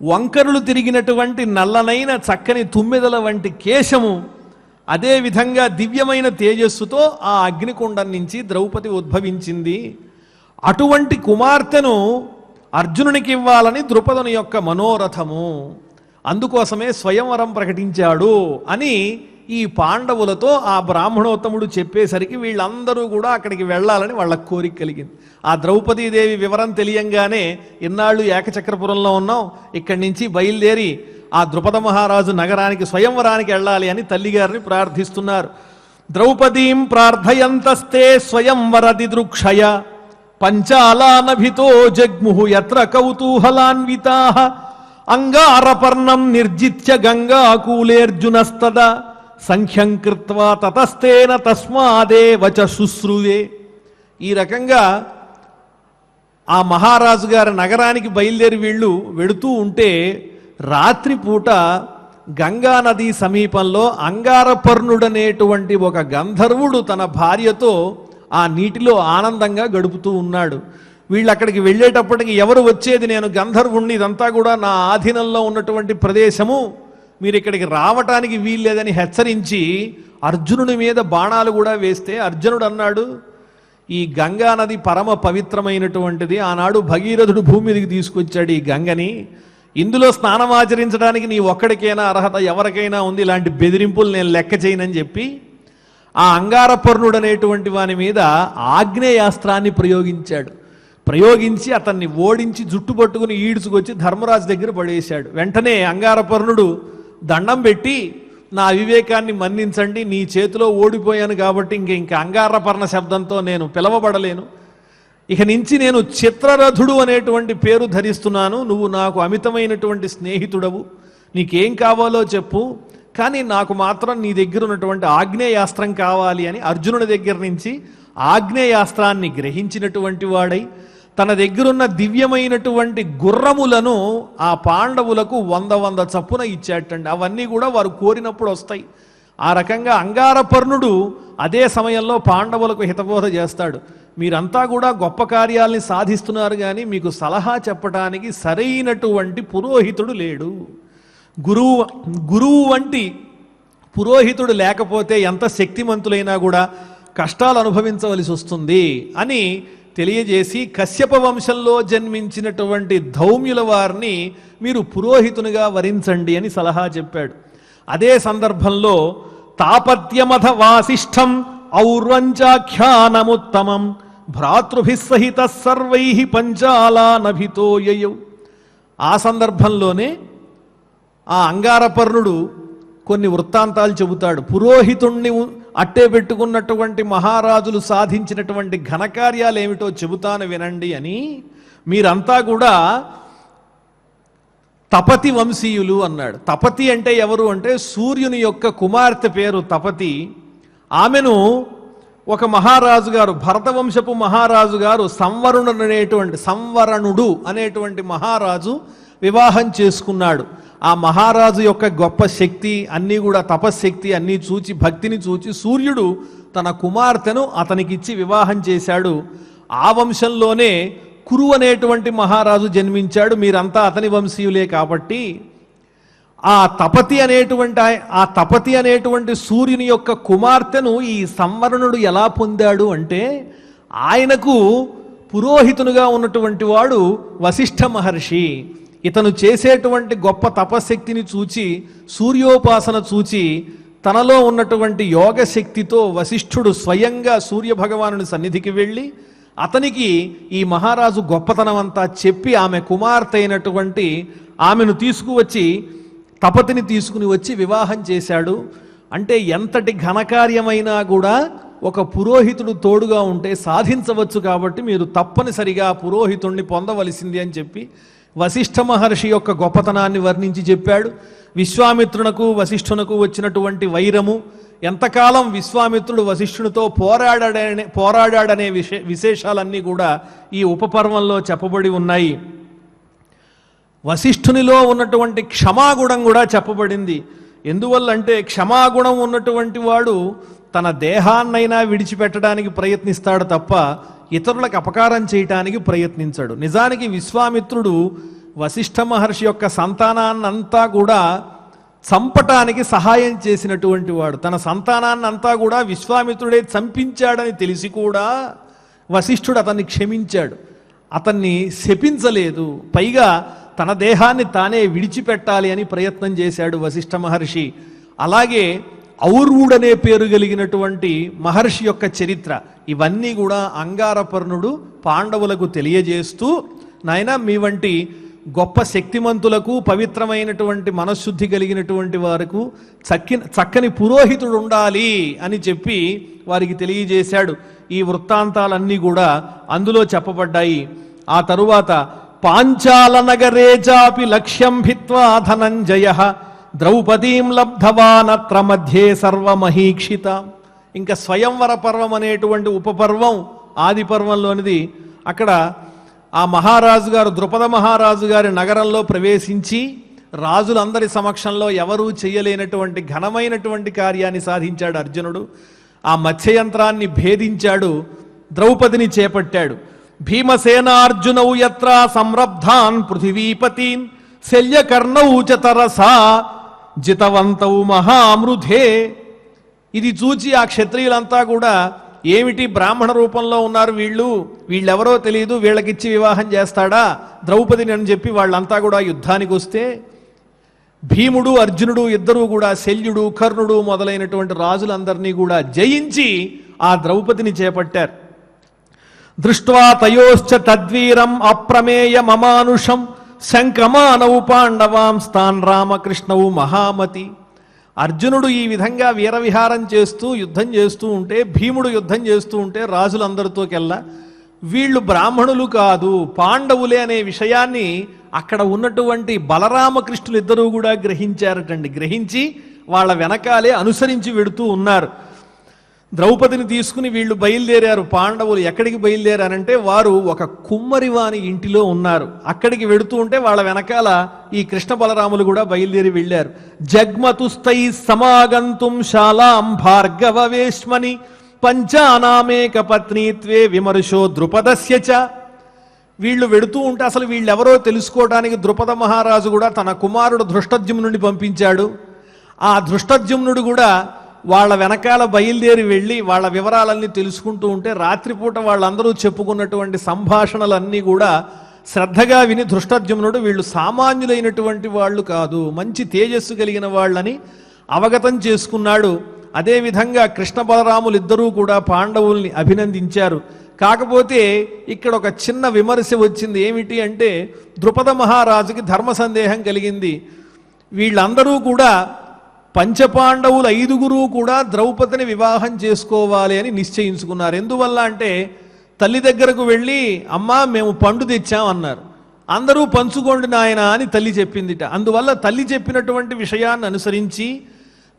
Speaker 1: వంకరులు తిరిగినటువంటి నల్లనైన చక్కని తుమ్మెదల వంటి కేశము, అదేవిధంగా దివ్యమైన తేజస్సుతో ఆ అగ్నికుండం నుంచి ద్రౌపది ఉద్భవించింది. అటువంటి కుమార్తెను అర్జునునికి ఇవ్వాలని ద్రుపదుని యొక్క మనోరథము. అందుకోసమే స్వయంవరం ప్రకటించాడు అని ఈ పాండవులతో ఆ బ్రాహ్మణోత్తముడు చెప్పేసరికి వీళ్ళందరూ కూడా అక్కడికి వెళ్ళాలని వాళ్ళ కోరిక కలిగింది. ఆ ద్రౌపదీదేవి వివరం తెలియంగానే, ఇన్నాళ్ళు ఏకచక్రపురంలో ఉన్నాం, ఇక్కడి నుంచి బయలుదేరి ఆ ద్రుపద మహారాజు నగరానికి స్వయంవరానికి వెళ్ళాలి అని తల్లిగారిని ప్రార్థిస్తున్నారు. ద్రౌపదీం ప్రార్థయంతస్తే స్వయంవర దిదృక్షయ పంచాలానభితో జగ్ముహు యత్ర కౌతూహలాన్వితాః అంగారపర్ణం నిర్జిత్య గంగాకూలేర్జునస్తదా సంఖ్యం కృత్వా తతస్తేన తస్మాదేవచ శుశ్రువే. ఈ రకంగా ఆ మహారాజు గారి నగరానికి బయలుదేరి వీళ్ళు వెడుతూ ఉంటే రాత్రిపూట గంగా నది సమీపంలో అంగారపర్ణుడనేటువంటి ఒక గంధర్వుడు తన భార్యతో ఆ నీటిలో ఆనందంగా గడుపుతూ ఉన్నాడు. వీళ్ళు అక్కడికి వెళ్ళేటప్పటికి ఎవరు వచ్చేది, నేను గంధర్వుణ్ణి, ఇదంతా కూడా నా ఆధీనంలో ఉన్నటువంటి ప్రదేశము, మీరు ఇక్కడికి రావటానికి వీల్లేదని హెచ్చరించి అర్జునుడి మీద బాణాలు కూడా వేస్తే అర్జునుడు అన్నాడు, ఈ గంగా నది పరమ పవిత్రమైనటువంటిది, ఆనాడు భగీరథుడు భూమి మీదకి తీసుకొచ్చాడు ఈ గంగని, ఇందులో స్నానం ఆచరించడానికి నీ ఒక్కడికైనా అర్హత ఎవరికైనా ఉంది, ఇలాంటి బెదిరింపులు నేను లెక్క చేయనని చెప్పి ఆ అంగారపర్ణుడు అనేటువంటి వాని మీద ఆగ్నేయాస్త్రాన్ని ప్రయోగించి అతన్ని ఓడించి జుట్టు పట్టుకుని ఈడ్చుకొచ్చి ధర్మరాజు దగ్గర పడేశాడు. వెంటనే అంగారపర్ణుడు దండం పెట్టి, నా అవివేకాన్ని మన్నించండి, నీ చేతిలో ఓడిపోయాను కాబట్టి ఇంక అంగారపర్ణ శబ్దంతో నేను పిలవబడలేను, ఇక నుంచి నేను చిత్రరథుడు అనేటువంటి పేరు ధరిస్తున్నాను, నువ్వు నాకు అమితమైనటువంటి స్నేహితుడవు, నీకేం కావాలో చెప్పు, కానీ నాకు మాత్రం నీ దగ్గర ఉన్నటువంటి ఆగ్నేయాస్త్రం కావాలి అని అర్జునుడి దగ్గర నుంచి ఆగ్నేయాస్త్రాన్ని గ్రహించినటువంటి వాడై తన దగ్గరున్న దివ్యమైనటువంటి గుర్రములను ఆ పాండవులకు 100 చప్పున ఇచ్చాటండి. అవన్నీ కూడా వారు కోరినప్పుడు వస్తాయి. ఆ రకంగా అంగారపర్ణుడు అదే సమయంలో పాండవులకు హితబోధ చేస్తాడు. మీరంతా కూడా గొప్ప కార్యాలని సాధిస్తున్నారు, కానీ మీకు సలహా చెప్పడానికి సరైనటువంటి పురోహితుడు లేడు. గురువు వంటి పురోహితుడు లేకపోతే ఎంత శక్తిమంతులైనా కూడా కష్టాలు అనుభవించవలసి వస్తుంది అని తెలియజేసి, కశ్యప వంశంలో జన్మించినటువంటి ధౌమ్యుల వారిని మీరు పురోహితునిగా వరించండి అని సలహా చెప్పాడు. అదే సందర్భంలో తాపత్యమథ వాసిష్ఠం ఔర్వంచాఖ్యానముత్తమం భ్రాతృభిస్సహిత సర్వై పంచాలానభితో యయౌ. ఆ సందర్భంలోనే ఆ అంగారపర్ణుడు కొన్ని వృత్తాంతాలు చెబుతాడు. పురోహితుణ్ణి అట్టే పెట్టుకున్నటువంటి మహారాజులు సాధించినటువంటి ఘనకార్యాలు ఏమిటో చెబుతాను వినండి అని. మీరంతా కూడా తపతి వంశీయులు అన్నాడు. తపతి అంటే ఎవరు అంటే సూర్యుని యొక్క కుమార్తె పేరు తపతి. ఆమెను ఒక మహారాజు గారు, భరతవంశపు మహారాజు గారు సంవరణుడు అనేటువంటి మహారాజు వివాహం చేసుకున్నాడు. ఆ మహారాజు యొక్క గొప్ప శక్తి అన్నీ కూడా, తపశ్శక్తి అన్నీ చూచి, భక్తిని చూచి సూర్యుడు తన కుమార్తెను అతనికిచ్చి వివాహం చేశాడు. ఆ వంశంలోనే కురు అనేటువంటి మహారాజు జన్మించాడు. మీరంతా అతని వంశీయులే కాబట్టి ఆ తపతి అనేటువంటి సూర్యుని యొక్క కుమార్తెను ఈ సంవరణుడు ఎలా పొందాడు అంటే, ఆయనకు పురోహితునిగా ఉన్నటువంటి వాడు వశిష్ఠ మహర్షి. ఇతను చేసేటువంటి గొప్ప తపశక్తిని చూచి, సూర్యోపాసన చూచి, తనలో ఉన్నటువంటి యోగ శక్తితో వశిష్ఠుడు స్వయంగా సూర్యభగవానుని సన్నిధికి వెళ్ళి అతనికి ఈ మహారాజు గొప్పతనం అంతా చెప్పి ఆమె కుమార్తె అయినటువంటి ఆమెను తీసుకువచ్చి, తపతిని తీసుకుని వచ్చి వివాహం చేశాడు. అంటే ఎంతటి ఘనకార్యమైనా కూడా ఒక పురోహితుడు తోడుగా ఉంటే సాధించవచ్చు, కాబట్టి మీరు తప్పనిసరిగా పురోహితుణ్ణి పొందవలసింది అని చెప్పి వశిష్ఠ మహర్షి యొక్క గొప్పతనాన్ని వర్ణించి చెప్పాడు. విశ్వామిత్రునకు వశిష్ఠునకు వచ్చినటువంటి వైరము, ఎంతకాలం విశ్వామిత్రుడు వశిష్ఠునితో పోరాడాడనే విశేషాలన్నీ కూడా ఈ ఉపపర్వంలో చెప్పబడి ఉన్నాయి. వశిష్ఠునిలో ఉన్నటువంటి క్షమాగుణం కూడా చెప్పబడింది. ఎందువల్లంటే క్షమాగుణం ఉన్నటువంటి వాడు తన దేహాన్నైనా విడిచిపెట్టడానికి ప్రయత్నిస్తాడు తప్ప ఇతరులకు అపకారం చేయటానికి ప్రయత్నించాడు. నిజానికి విశ్వామిత్రుడు వశిష్ఠ మహర్షి యొక్క సంతానాన్నంతా కూడా చంపటానికి సహాయం చేసినటువంటి వాడు. తన సంతానాన్నంతా కూడా విశ్వామిత్రుడే చంపించాడని తెలిసి కూడా వశిష్ఠుడు అతన్ని క్షమించాడు, అతన్ని శపించలేదు. పైగా తన దేహాన్ని తానే విడిచిపెట్టాలి అని ప్రయత్నం చేశాడు వశిష్ఠ మహర్షి. అలాగే ఔర్వుడనే పేరు కలిగినటువంటి మహర్షి యొక్క చరిత్ర, ఇవన్నీ కూడా అంగారపర్ణుడు పాండవులకు తెలియజేస్తూ, నాయన మీ వంటి గొప్ప శక్తిమంతులకు, పవిత్రమైనటువంటి మనశ్శుద్ధి కలిగినటువంటి వారికి చక్కని పురోహితుడు ఉండాలి అని చెప్పి వారికి తెలియజేశాడు. ఈ వృత్తాంతాలన్నీ కూడా అందులో చెప్పబడ్డాయి. ఆ తరువాత పాంచాల నగరే చాపి లక్ష్యం భిత్వా ధనంజయ ద్రౌపదీం లబ్ధవానత్ర మధ్యే సర్వమహీక్షిత. ఇంకా స్వయంవర పర్వం అనేటువంటి ఉపపర్వం ఆది పర్వంలోనిది. అక్కడ ఆ మహారాజు గారు, ద్రుపద మహారాజు గారి నగరంలో ప్రవేశించి రాజులందరి సమక్షంలో ఎవరూ చేయలేనటువంటి ఘనమైనటువంటి కార్యాన్ని సాధించాడు అర్జునుడు. ఆ మత్స్యయంత్రాన్ని భేదించాడు. ద్రౌపదిని చేపట్టాడు. భీమసేనార్జునౌ యత్ర సంరబ్ధాన్ పృథివీపతీన్ శల్యకర్ణౌ చ తరసా జితవంతౌ మహామృధే. ఇది చూచి ఆ క్షత్రియులంతా కూడా ఏమిటి బ్రాహ్మణ రూపంలో ఉన్నారు వీళ్ళెవరో తెలియదు, వీళ్ళకిచ్చి వివాహం చేస్తాడా ద్రౌపదిని అని చెప్పి వాళ్ళంతా కూడా యుద్ధానికి వస్తే భీముడు అర్జునుడు ఇద్దరూ కూడా శల్యుడు కర్ణుడు మొదలైనటువంటి రాజులందరినీ కూడా జయించి ఆ ద్రౌపదిని చేపట్టారు. దృష్ట్వా తయోశ్చ తద్వీరం అప్రమేయ మమానుషం శంకమానౌ పాండవాంస్తాన్ రామకృష్ణౌ మహామతి. అర్జునుడు ఈ విధంగా వీరవిహారం చేస్తూ యుద్ధం చేస్తూ ఉంటే, భీముడు యుద్ధం చేస్తూ ఉంటే రాజులందరితోకెల్లా వీళ్ళు బ్రాహ్మణులు కాదు పాండవులే అనే విషయాన్ని అక్కడ ఉన్నటువంటి బలరామకృష్ణులు ఇద్దరూ కూడా గ్రహించారటండి. గ్రహించి వాళ్ళ వెనకాలే అనుసరించి వెడుతూ ఉన్నారు. ద్రౌపదిని తీసుకుని వీళ్ళు బయలుదేరారు. పాండవులు ఎక్కడికి బయలుదేరారంటే వారు ఒక కుమ్మరివాని ఇంటిలో ఉన్నారు. అక్కడికి వెడుతూ ఉంటే వాళ్ళ వెనకాల ఈ కృష్ణ బలరాములు కూడా బయలుదేరి వెళ్ళారు. జగ్మతుస్తై సమాగంతుం శాలాం భార్గవ వేష్మని పంచానామేక పత్నీత్వే విమర్శో ద్రుపదస్య చ. వీళ్ళు వెడుతూ ఉంటే అసలు వీళ్ళెవరో తెలుసుకోవడానికి ద్రుపద మహారాజు కూడా తన కుమారుడు ధృష్టద్యుమ్నుడిని పంపించాడు. ఆ ధృష్టద్యుమ్నుడు కూడా వాళ్ళ వెనకాల బయలుదేరి వెళ్ళి వాళ్ళ వివరాలన్నీ తెలుసుకుంటూ ఉంటే రాత్రిపూట వాళ్ళందరూ చెప్పుకున్నటువంటి సంభాషణలన్నీ కూడా శ్రద్ధగా విని ధృష్టద్యుమ్నుడు వీళ్ళు సామాన్యులైనటువంటి వాళ్ళు కాదు, మంచి తేజస్సు కలిగిన వాళ్ళని అవగతం చేసుకున్నాడు. అదేవిధంగా కృష్ణ బలరాములు ఇద్దరూ కూడా పాండవుల్ని అభినందించారు. కాకపోతే ఇక్కడ ఒక చిన్న విమర్శ వచ్చింది. ఏమిటి అంటే ద్రుపద మహారాజుకి ధర్మ సందేహం కలిగింది. వీళ్ళందరూ కూడా పంచపాండవులు 5గురు కూడా ద్రౌపదిని వివాహం చేసుకోవాలి అని నిశ్చయించుకున్నారు. ఎందువల్ల అంటే తల్లి దగ్గరకు వెళ్ళి అమ్మా మేము పండు తెచ్చాం అన్నారు. అందరూ పంచుకోండి నాయన అని తల్లి చెప్పిందిట. అందువల్ల తల్లి చెప్పినటువంటి విషయాన్ని అనుసరించి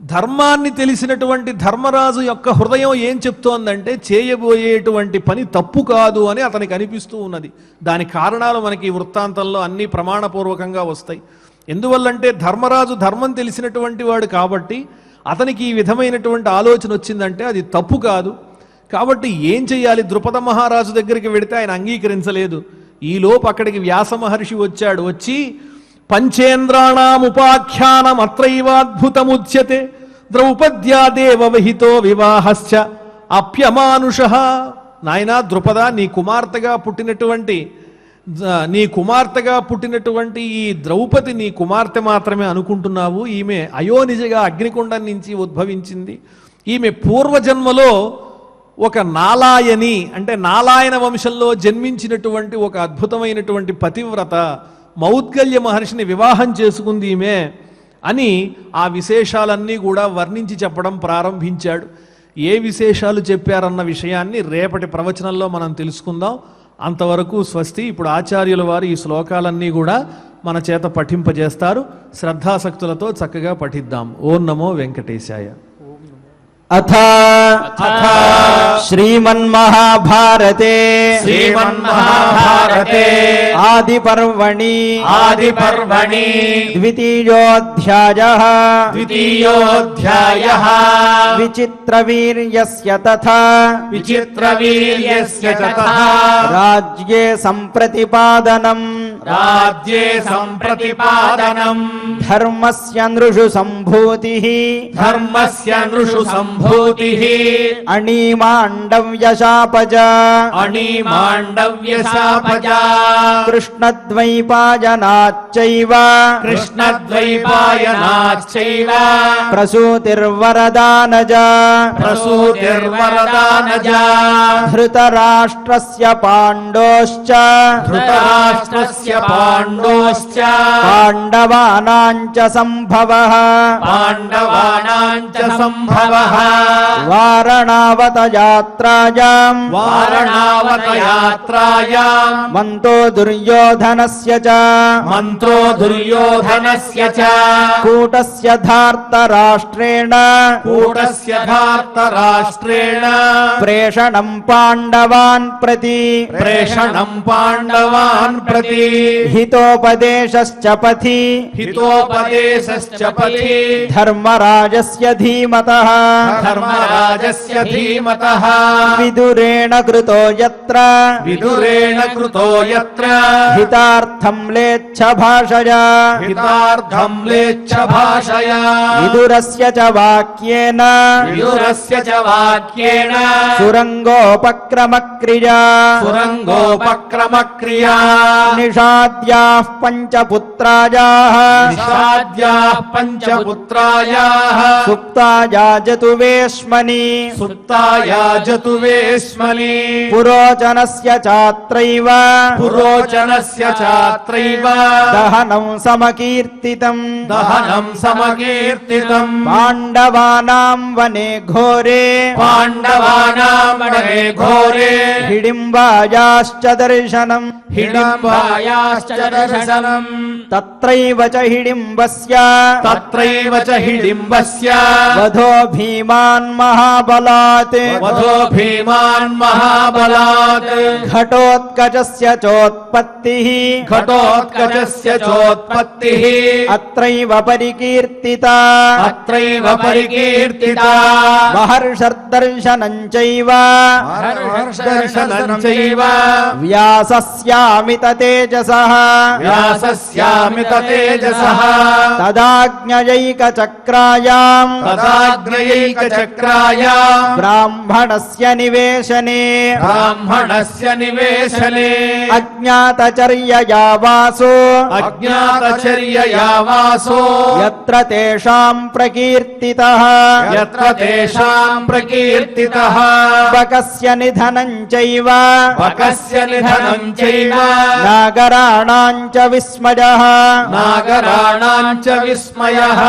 Speaker 1: ధర్మాన్ని తెలిసినటువంటి ధర్మరాజు యొక్క హృదయం ఏం చెప్తోందంటే చేయబోయేటువంటి పని తప్పు కాదు అని అతనికి అనిపిస్తూ ఉన్నది. దాని కారణాలు మనకి వృత్తాంతంలో అన్నీ ప్రమాణపూర్వకంగా వస్తాయి. ఎందువల్లంటే ధర్మరాజు ధర్మం తెలిసినటువంటి వాడు కాబట్టి అతనికి ఈ విధమైనటువంటి ఆలోచన వచ్చిందంటే అది తప్పు కాదు. కాబట్టి ఏం చెయ్యాలి? ద్రుపద మహారాజు దగ్గరికి వెడితే ఆయన అంగీకరించలేదు. ఈలోపు అక్కడికి వ్యాస మహర్షి వచ్చాడు. వచ్చి పంచేంద్రాణాముపాఖ్యానం అత్రైవాద్భుతముచ్యతే ద్రౌపద్యాదేవ వహితో వివాహశ్చ అప్యమానుష. నాయనా ద్రుపద, నీ కుమార్తెగా పుట్టినటువంటి ఈ ద్రౌపది నీ కుమార్తె మాత్రమే అనుకుంటున్నావు. ఈమె అయోనిజగా అగ్నికుండం నుంచి ఉద్భవించింది. ఈమె పూర్వజన్మలో ఒక నాలాయని అంటే నాలాయన వంశంలో జన్మించినటువంటి ఒక అద్భుతమైనటువంటి పతివ్రత, మౌద్గల్య మహర్షిని వివాహం చేసుకుంది ఈమె అని ఆ విశేషాలన్నీ కూడా వర్ణించి చెప్పడం ప్రారంభించాడు. ఏ విశేషాలు చెప్పారన్న విషయాన్ని రేపటి ప్రవచనంలో మనం తెలుసుకుందాం. అంతవరకు స్వస్తి. ఇప్పుడు ఆచార్యుల వారు ఈ శ్లోకాలన్నీ కూడా మన చేత పఠింపజేస్తారు. శ్రద్ధాసక్తులతో చక్కగా పఠిద్దాం. ఓం నమో వెంకటేశాయ.
Speaker 2: అథ శ్రీమన్మహాభారతే ఆదిపర్వణి ద్వితీయోऽధ్యాయః విచిత్రవీర్యస్య తథా రాజ్యే సంప్రతిపాదనం ధర్మస్య నృషు సంభూతిః అణీమాండవ్యశాపజ కృష్ణద్వైపాయనాచ్చైవ ప్రసూతిర్వరదానజ ధృతరాష్ట్రస్య పాండోశ్చ పాండవానాంచ సంభవః వారణావతయాత్రాయాం మంతో దుర్యోధనస్య చ కూటస్య ధార్తరాష్ట్రేణ ప్రేషణం పాండవాన్ ప్రతి हितोपदेशश्च पथि
Speaker 1: हितोपदेशश्च पथि
Speaker 2: धर्मराजस्य धीमतः
Speaker 1: धर्मराजस्य धीमतः
Speaker 2: विदुरेण कृतो यत्र
Speaker 1: विदुरेण कृतो यत्र
Speaker 2: हितार्थं लेच्छ भाषया
Speaker 1: हितार्थं लेच्छ भाषया
Speaker 2: विदुरस्य च वाक्येन
Speaker 1: विदुरस्य च वाक्येन
Speaker 2: सुरङ्गोपक्रमक्रिया
Speaker 1: सुरङ्गोपक्रमक्रिया
Speaker 2: निषाद्याः पञ्चपुत्रायाः
Speaker 1: निषाद्याः पञ्चपुत्रायाः
Speaker 2: सुप्ताया जतुवेश्मनि
Speaker 1: सुप्ताया जतुवेश्मनि
Speaker 2: पुरोचनस्य चात्रैव
Speaker 1: पुरोचनस्य चात्रैव
Speaker 2: दहनं समकीर्तितम्
Speaker 1: दहनं समकीर्तितम्
Speaker 2: पाण्डवानां वने घोरे
Speaker 1: पाण्डवानां वने घोरे
Speaker 2: हिडिम्बायाश्च दर्शनम्
Speaker 1: हिडिम्बायाश्च दर्शनम्
Speaker 2: तत्रैव च हिडिम्बस्य
Speaker 1: तत्रैव च हिडिम्बस्य
Speaker 2: वधो भीमान् महाबलात्
Speaker 1: वधो भीमान् महाबलात्
Speaker 2: घटोत्कचस्य चोत्पत्तिः
Speaker 1: घटोत्कचस्य चोत्पत्तिः
Speaker 2: अत्रैव परिकीर्तिता
Speaker 1: अत्रैव परिकीर्तिता
Speaker 2: महर्षर्दर्शनं चैव
Speaker 1: महर्षदर्शनं चैव
Speaker 2: व्यासस्यामित तेजसः
Speaker 1: व्यासस्यामित तेजसः
Speaker 2: तदाज्ञयैकचक्रायां
Speaker 1: तदाग्नयैकचक्रायाम्
Speaker 2: ब्राह्मणस्य निवेशने
Speaker 1: ब्राह्मणस्य निवेशने
Speaker 2: अज्ञातचर्यया वासो
Speaker 1: अज्ञातचर्यया वासो
Speaker 2: यत्र तेषां प्रकीर्तितः
Speaker 1: यत्र तेषां प्रकीर्तितः
Speaker 2: बकस्य निधनं चैव
Speaker 1: बकस्य निधनं चैव
Speaker 2: नागराणां च विस्मयः
Speaker 1: नागराणां च विस्मयः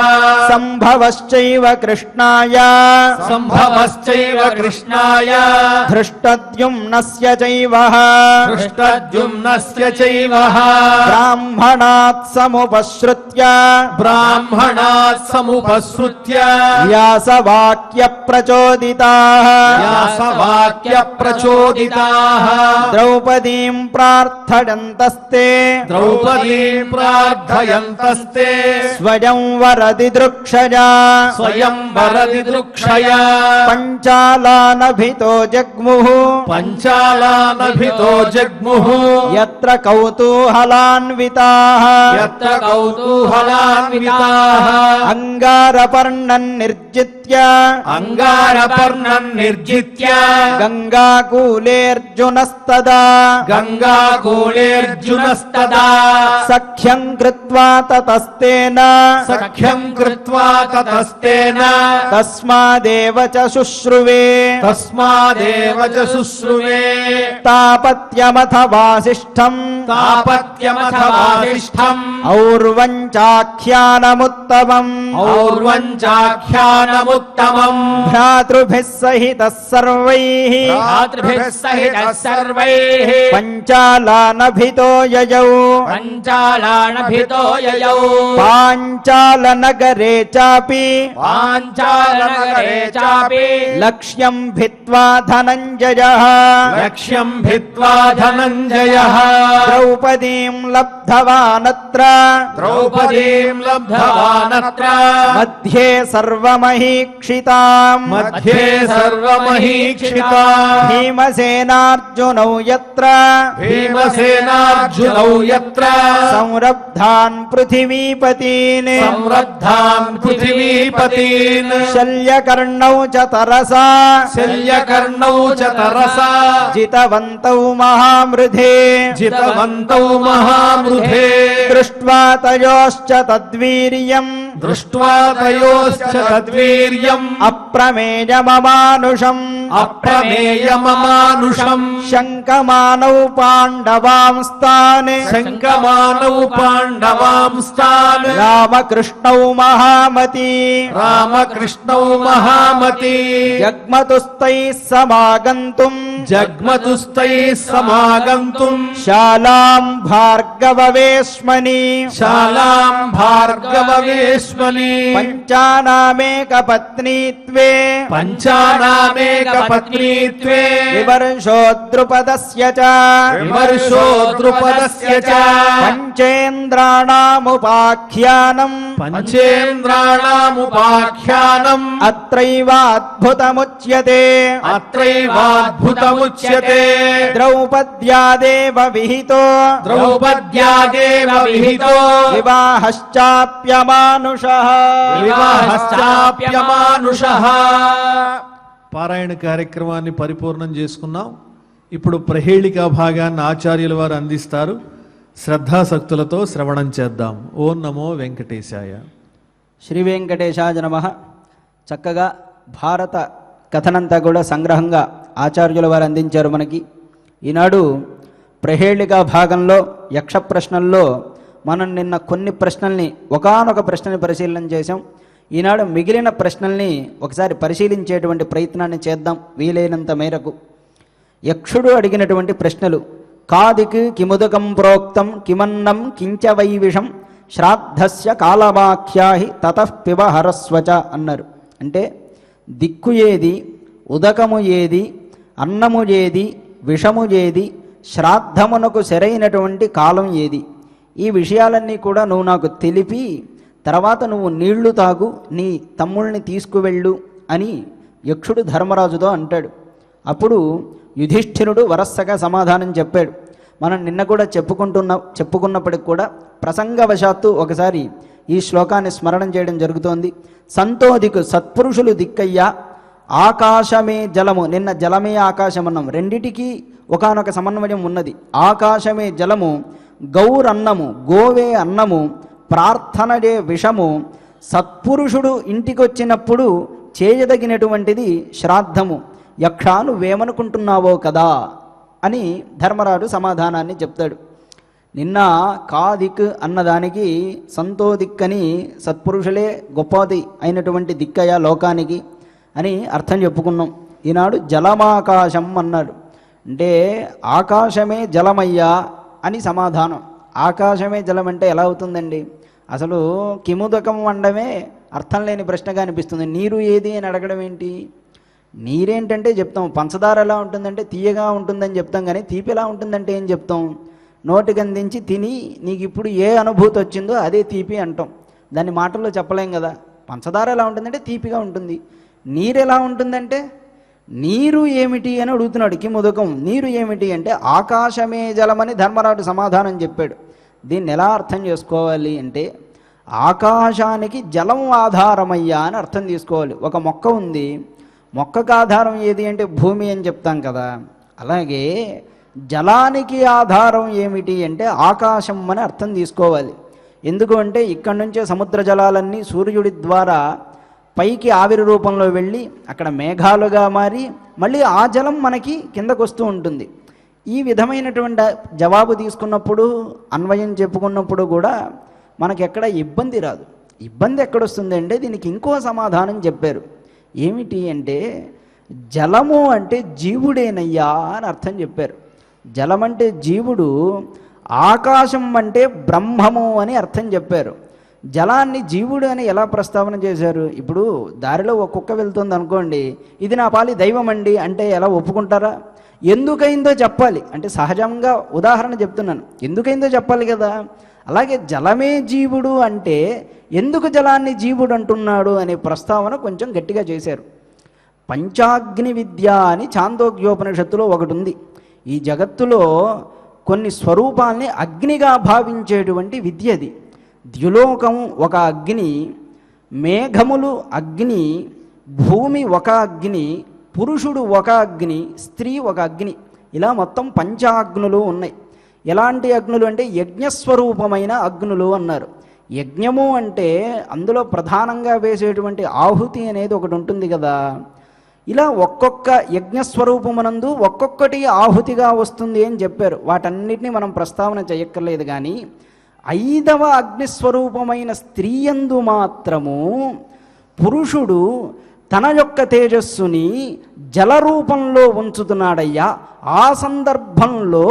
Speaker 2: सम्भवश्चैव कृष्णाय
Speaker 1: सम्भवश्चैव कृष्णाय
Speaker 2: धृष्टद्युम्नस्य चैव
Speaker 1: धृष्टद्युम्नस्य चैव
Speaker 2: ब्राह्मणात् समुपश्रुत्य
Speaker 1: ब्राह्मणात् समुपसृत्य
Speaker 2: व्यासवाक्यप्रचोदिताः
Speaker 1: व्यासवाक्यप्रचोदिताः
Speaker 2: द्रौपदीं प्रार्थयन्तस्ते
Speaker 1: द्रौपदीं प्रार्थयन्तस्ते
Speaker 2: स्वयं वरदिदृक्षया
Speaker 1: स्वयं वरदिदृक्षया
Speaker 2: पञ्चालानभितो जग्मुः
Speaker 1: पञ्चालानभितो जग्मुः
Speaker 2: यत्र कौतूहलान्विताः
Speaker 1: यत्र कौतूहलान्विताः
Speaker 2: अङ्गारपर्णन्निर्जित्य
Speaker 1: अङ्गारपर्णम् निर्जित्य
Speaker 2: गङ्गाकूलेऽर्जुनस्तदा
Speaker 1: गङ्गाकूलेऽर्जुनस्तदा
Speaker 2: सख्यं कृत्वा ततस्तेन
Speaker 1: सख्यं कृत्वा ततस्तेन
Speaker 2: तस्मादेव च शुश्रुवे
Speaker 1: तस्मादेव च शुश्रुवे
Speaker 2: तापत्यमथ वासिष्ठम्
Speaker 1: तापत्यमथ वासिष्ठम्
Speaker 2: और्वञ्चाख्यानमुत्तमम्
Speaker 1: और्वञ्चाख्यानमुत्तमम्
Speaker 2: भ्रातृभिः सहितः सर्वैः
Speaker 3: भ्रातृभिः सहितः सर्वैः
Speaker 2: पञ्चालानभितो ययौ
Speaker 3: पञ्चालानभितो ययौ
Speaker 2: पाञ्चालनगरे चापि
Speaker 3: पाञ्चालनगरे चापि
Speaker 2: लक्ष्यं भित्त्वा धनञ्जयः
Speaker 1: लक्ष्यं भित्त्वा धनञ्जयः
Speaker 2: द्रौपदीं लब्धवानत्र
Speaker 1: द्रौपदीं लब्धवानत्र
Speaker 2: मध्ये सर्वमहीक्षिताम्
Speaker 1: मध्ये सर्वमहीक्षिता
Speaker 2: भीमसेनार्जुनौ यत्र
Speaker 1: भीमसेनार्जुनौ यत्र
Speaker 2: संरब्धान् पृथिवीपतीन्
Speaker 1: संरब्धान् पृथिवीपतीन्
Speaker 2: शल्यकर्णौ च तरसा
Speaker 1: शल्यकर्णौ च तरसा
Speaker 2: जितवन्तौ महामृधे
Speaker 1: जितवन्तौ महामृधे
Speaker 2: दृष्ट्वा तयोश्च तद्वीर्यम्
Speaker 1: दृष्ट्वा तयोश्च तद्वीर्यम्
Speaker 2: अप्रमेयममानुषम्
Speaker 1: अप्रमेयममानुषम्
Speaker 2: शङ्कमानौ पाण्डवांस्तान्
Speaker 1: शङ्कमानौ पाण्डवांस्तान्
Speaker 2: रामकृष्णौ महामती
Speaker 1: रामकृष्णौ महामती
Speaker 2: जग्मतुस्तैः समागन्तुम्
Speaker 1: जग्मतुस्तैः समागन्तुम्
Speaker 2: शालाम् भार्गववेश्मनि
Speaker 1: शालाम् भार्गववेश्मनि
Speaker 2: पञ्चानामेकपत्नीत्वे
Speaker 1: पञ्चानामेक
Speaker 3: ఏకపత్నీత్వే
Speaker 2: విమర్శో ద్రుపదస్య చ
Speaker 3: విమర్శో ద్రుపదస్య చ
Speaker 2: పంచేంద్రాణాముపాఖ్యానం
Speaker 3: పంచేంద్రాణాముపాఖ్యానం
Speaker 2: అత్రైవాద్భుతముచ్యతే
Speaker 3: అత్రైవాద్భుతముచ్యతే
Speaker 2: ద్రౌపద్యాదేవ విహితో
Speaker 3: ద్రౌపద్యాదేవ విహితో
Speaker 2: వివాహశ్చాప్యమానుషః
Speaker 3: వివాహశ్చాప్యమానుషః.
Speaker 1: పారాయణ కార్యక్రమాన్ని పరిపూర్ణం చేసుకున్నాం. ఇప్పుడు ప్రహేళికా భాగాన్ని ఆచార్యుల వారు అందిస్తారు. శ్రద్ధాసక్తులతో శ్రవణం చేద్దాం. ఓం నమో వెంకటేశాయ.
Speaker 2: శ్రీ వెంకటేశాయ నమః. చక్కగా భారత కథనంతా కూడా సంగ్రహంగా ఆచార్యుల వారు అందించారు మనకి. ఈనాడు ప్రహేళికా భాగంలో యక్ష ప్రశ్నల్లో మనం నిన్న కొన్ని ప్రశ్నల్ని ఒకానొక ప్రశ్నని పరిశీలన చేశాం. ఈనాడు మిగిలిన ప్రశ్నల్ని ఒకసారి పరిశీలించేటువంటి ప్రయత్నాన్ని చేద్దాం వీలైనంత మేరకు. యక్షుడు అడిగినటువంటి ప్రశ్నలు: కాదిక్ కిముదకం ప్రోక్తం కిమన్నం కించ వైవిషం శ్రాద్ధస్య కాలవాఖ్యాహి తతః పిబ హరస్వచ అన్నారు. అంటే దిక్కు ఏది, ఉదకము ఏది, అన్నము ఏది, విషము ఏది, శ్రాద్ధమునకు సరైనటువంటి కాలం ఏది, ఈ విషయాలన్నీ కూడా నువ్వు నాకు తెలిపి తర్వాత నువ్వు నీళ్లు తాగు, నీ తమ్ముళ్ళని తీసుకువెళ్ళు అని యక్షుడు ధర్మరాజుతో అంటాడు. యుధిష్ఠిరుడు వరసగా సమాధానం చెప్పాడు. మనం నిన్న కూడా చెప్పుకున్నప్పటికి కూడా ప్రసంగవశాత్తు ఒకసారి ఈ శ్లోకాన్ని స్మరణం చేయడం జరుగుతోంది. సంతోదికు సత్పురుషులు దిక్కయ్యా, ఆకాశమే జలము. నిన్న జలమే ఆకాశం అన్నాం. రెండిటికీ ఒకానొక సమన్వయం ఉన్నది. ఆకాశమే జలము, గౌరన్నము, గోవే అన్నము, ప్రార్థనడే విషము. సత్పురుషుడు ఇంటికొచ్చినప్పుడు చేయదగినటువంటిది శ్రాద్ధము. యక్షా నువ్వేమనుకుంటున్నావో కదా అని ధర్మరాజు సమాధానాన్ని చెప్తాడు. నిన్న కాదిక్ అన్నదానికి సంతోదిక్కని సత్పురుషులే గొప్పది అయినటువంటి దిక్కయ్య లోకానికి అని అర్థం చెప్పుకున్నాం. ఈనాడు జలమాకాశం అన్నాడు. అంటే ఆకాశమే జలమయ్యా అని సమాధానం. ఆకాశమే జలం అంటే ఎలా అవుతుందండి? అసలు కిముదకం వండమే అర్థం లేని ప్రశ్నగా అనిపిస్తుంది. నీరు ఏది అని అడగడం ఏంటి? నీరేంటంటే చెప్తాం, పంచదార ఎలా ఉంటుందంటే తీయగా ఉంటుందని చెప్తాం, కానీ తీపి ఎలా ఉంటుందంటే ఏం చెప్తాం? నోటికి అందించి తిని నీకు ఇప్పుడు ఏ అనుభూతి వచ్చిందో అదే తీపి అంటాం. దాన్ని మాటల్లో చెప్పలేం కదా. పంచదార ఎలా ఉంటుందంటే తీపిగా ఉంటుంది. నీరు ఎలా ఉంటుందంటే, నీరు ఏమిటి అని అడుగుతున్నాడు కిముదకం. నీరు ఏమిటి అంటే ఆకాశమే జలమని ధర్మరాజు సమాధానం చెప్పాడు. దీన్ని ఎలా అర్థం చేసుకోవాలి అంటే, ఆకాశానికి జలం ఆధారమయ్యా అని అర్థం తీసుకోవాలి. ఒక మొక్క ఉంది, మొక్కకు ఆధారం ఏది అంటే భూమి అని చెప్తాం కదా. అలాగే జలానికి ఆధారం ఏమిటి అంటే ఆకాశం అని అర్థం తీసుకోవాలి. ఎందుకు అంటే ఇక్కడి నుంచే సముద్ర జలాలన్నీ సూర్యుడి ద్వారా పైకి ఆవిరి రూపంలో వెళ్ళి అక్కడ మేఘాలుగా మారి మళ్ళీ ఆ జలం మనకి కిందకు వస్తూ ఉంటుంది. ఈ విధమైనటువంటి జవాబు తీసుకున్నప్పుడు, అన్వయం చెప్పుకున్నప్పుడు కూడా మనకి ఎక్కడ ఇబ్బంది రాదు. ఇబ్బంది ఎక్కడొస్తుంది అంటే దీనికి ఇంకో సమాధానం చెప్పారు. ఏమిటి అంటే, జలము అంటే జీవుడేనయ్యా అని అర్థం చెప్పారు. జలం అంటే జీవుడు, ఆకాశం అంటే బ్రహ్మము అని అర్థం చెప్పారు. జలాన్ని జీవుడు అని ఎలా ప్రస్తావన చేశారు? ఇప్పుడు దారిలో ఒక కుక్క వెళ్తుంది అనుకోండి, ఇది నా పాలి దైవం అండి అంటే ఎలా ఒప్పుకుంటారా? ఎందుకైందో చెప్పాలి. అంటే సహజంగా ఉదాహరణ చెప్తున్నాను, ఎందుకైందో చెప్పాలి కదా. అలాగే జలమే జీవుడు అంటే ఎందుకు జలాన్ని జీవుడు అంటున్నాడు అనే ప్రస్తావన కొంచెం గట్టిగా చేశారు. పంచాగ్ని విద్య అని ఛాందోగ్యోపనిషత్తులో ఒకటి ఉంది. ఈ జగత్తులో కొన్ని స్వరూపాల్ని అగ్నిగా భావించేటువంటి విద్య అది. ద్యులోకం ఒక అగ్ని, మేఘములు అగ్ని, భూమి ఒక అగ్ని, పురుషుడు ఒక అగ్ని, స్త్రీ ఒక అగ్ని, ఇలా మొత్తం పంచాగ్నులు ఉన్నాయి. ఎలాంటి అగ్నులు అంటే యజ్ఞస్వరూపమైన అగ్నులు అన్నారు. యజ్ఞము అంటే అందులో ప్రధానంగా వేసేటువంటి ఆహుతి అనేది ఒకటి ఉంటుంది కదా. ఇలా ఒక్కొక్క యజ్ఞస్వరూపమునందు ఒక్కొక్కటి ఆహుతిగా వస్తుంది అని చెప్పారు. వాటన్నిటిని మనం ప్రస్తావన చేయక్కర్లేదు. కానీ 5వ అగ్నిస్వరూపమైన స్త్రీయందు మాత్రము పురుషుడు తన యొక్క తేజస్సుని జలరూపంలో ఉంచుతున్నాడయ్యా. ఆ సందర్భంలో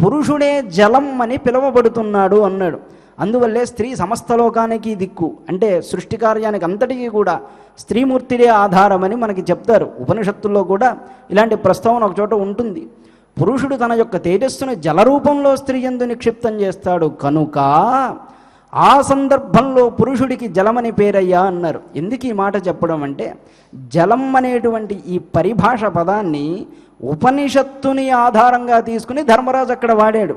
Speaker 2: పురుషుడే జలం అని పిలువబడుతున్నాడు అన్నాడు. అందువల్లే స్త్రీ సమస్త లోకానికి దిక్కు, అంటే సృష్టి కార్యానికి అంతటికీ కూడా స్త్రీమూర్తిడే ఆధారమని మనకి చెప్తారు. ఉపనిషత్తుల్లో కూడా ఇలాంటి ప్రస్తావన ఒక చోట ఉంటుంది. పురుషుడు తన యొక్క తేజస్సును జలరూపంలో స్త్రీ యందు నిక్షిప్తం చేస్తాడు కనుక ఆ సందర్భంలో పురుషుడికి జలమని పేరయ్యా అన్నారు. ఎందుకు ఈ మాట చెప్పడం అంటే, జలం అనేటువంటి ఈ పరిభాష పదాన్ని ఉపనిషత్తుని ఆధారంగా తీసుకుని ధర్మరాజు అక్కడ వాడాడు.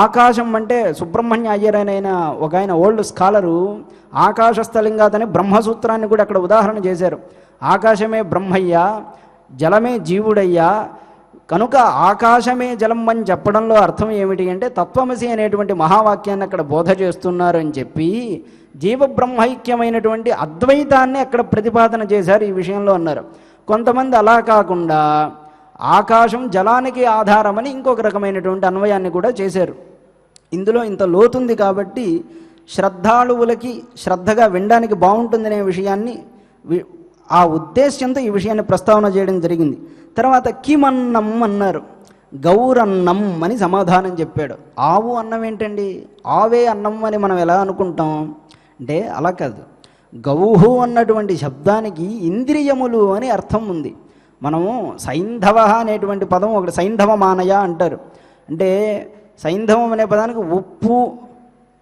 Speaker 2: ఆకాశం అంటే సుబ్రహ్మణ్య అయ్యర్ అయిన ఒక ఆయన ఓల్డ్ స్కాలరు ఆకాశస్థలింగాతని బ్రహ్మసూత్రాన్ని కూడా అక్కడ ఉదాహరణ చేశారు. ఆకాశమే బ్రహ్మయ్య, జలమే జీవుడయ్యా, కనుక ఆకాశమే జలం అని చెప్పడంలో అర్థం ఏమిటి అంటే తత్వమసి అనేటువంటి మహావాక్యాన్ని అక్కడ బోధ చేస్తున్నారు అని చెప్పి జీవబ్రహ్మైక్యమైనటువంటి అద్వైతాన్ని అక్కడ ప్రతిపాదన చేశారు ఈ విషయంలో అన్నారు. కొంతమంది అలా కాకుండా ఆకాశం జలానికి ఆధారమని ఇంకొక రకమైనటువంటి అన్వయాన్ని కూడా చేశారు. ఇందులో ఇంత లోతుంది కాబట్టి శ్రద్ధాళువులకి శ్రద్ధగా వినడానికి బాగుంటుందనే విషయాన్ని ఆ ఉద్దేశ్యంతో ఈ విషయాన్ని ప్రస్తావన చేయడం జరిగింది. తర్వాత కిమన్నం అన్నారు, గౌరన్నం అని సమాధానం చెప్పాడు. ఆవు అన్నం ఏంటండి, ఆవే అన్నం అని మనం ఎలా అనుకుంటాం అంటే అలా కాదు. గౌహు అన్నటువంటి శబ్దానికి ఇంద్రియములు అని అర్థం ఉంది. మనము సైంధవ అనేటువంటి పదం ఒకటి, సైంధవ మానయ అంటారు. అంటే సైంధవం అనే పదానికి ఉప్పు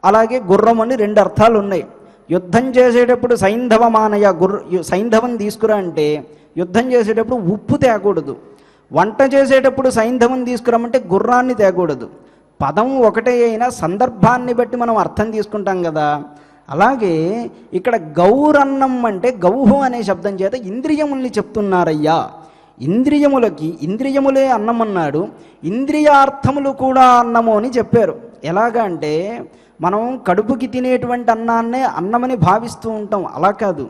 Speaker 2: అలాగే గుర్రం అని రెండు అర్థాలు ఉన్నాయి. యుద్ధం చేసేటప్పుడు సైంధవ మానయ సైంధవం తీసుకురా అంటే యుద్ధం చేసేటప్పుడు ఉప్పు తేకూడదు. వంట చేసేటప్పుడు సైంధవం తీసుకురామంటే గుర్రాన్ని తేకూడదు. పదం ఒకటే అయినా సందర్భాన్ని బట్టి మనం అర్థం తీసుకుంటాం కదా. అలాగే ఇక్కడ గౌరన్నం అంటే గౌహు అనే శబ్దం చేత ఇంద్రియముల్ని చెప్తున్నారయ్యా. ఇంద్రియములకి ఇంద్రియములే అన్నం అన్నాడు, ఇంద్రియార్థములు కూడా అన్నము అని చెప్పారు. ఎలాగా అంటే మనం కడుపుకి తినేటువంటి అన్నాన్నే అన్నమని భావిస్తూ ఉంటాం. అలా కాదు.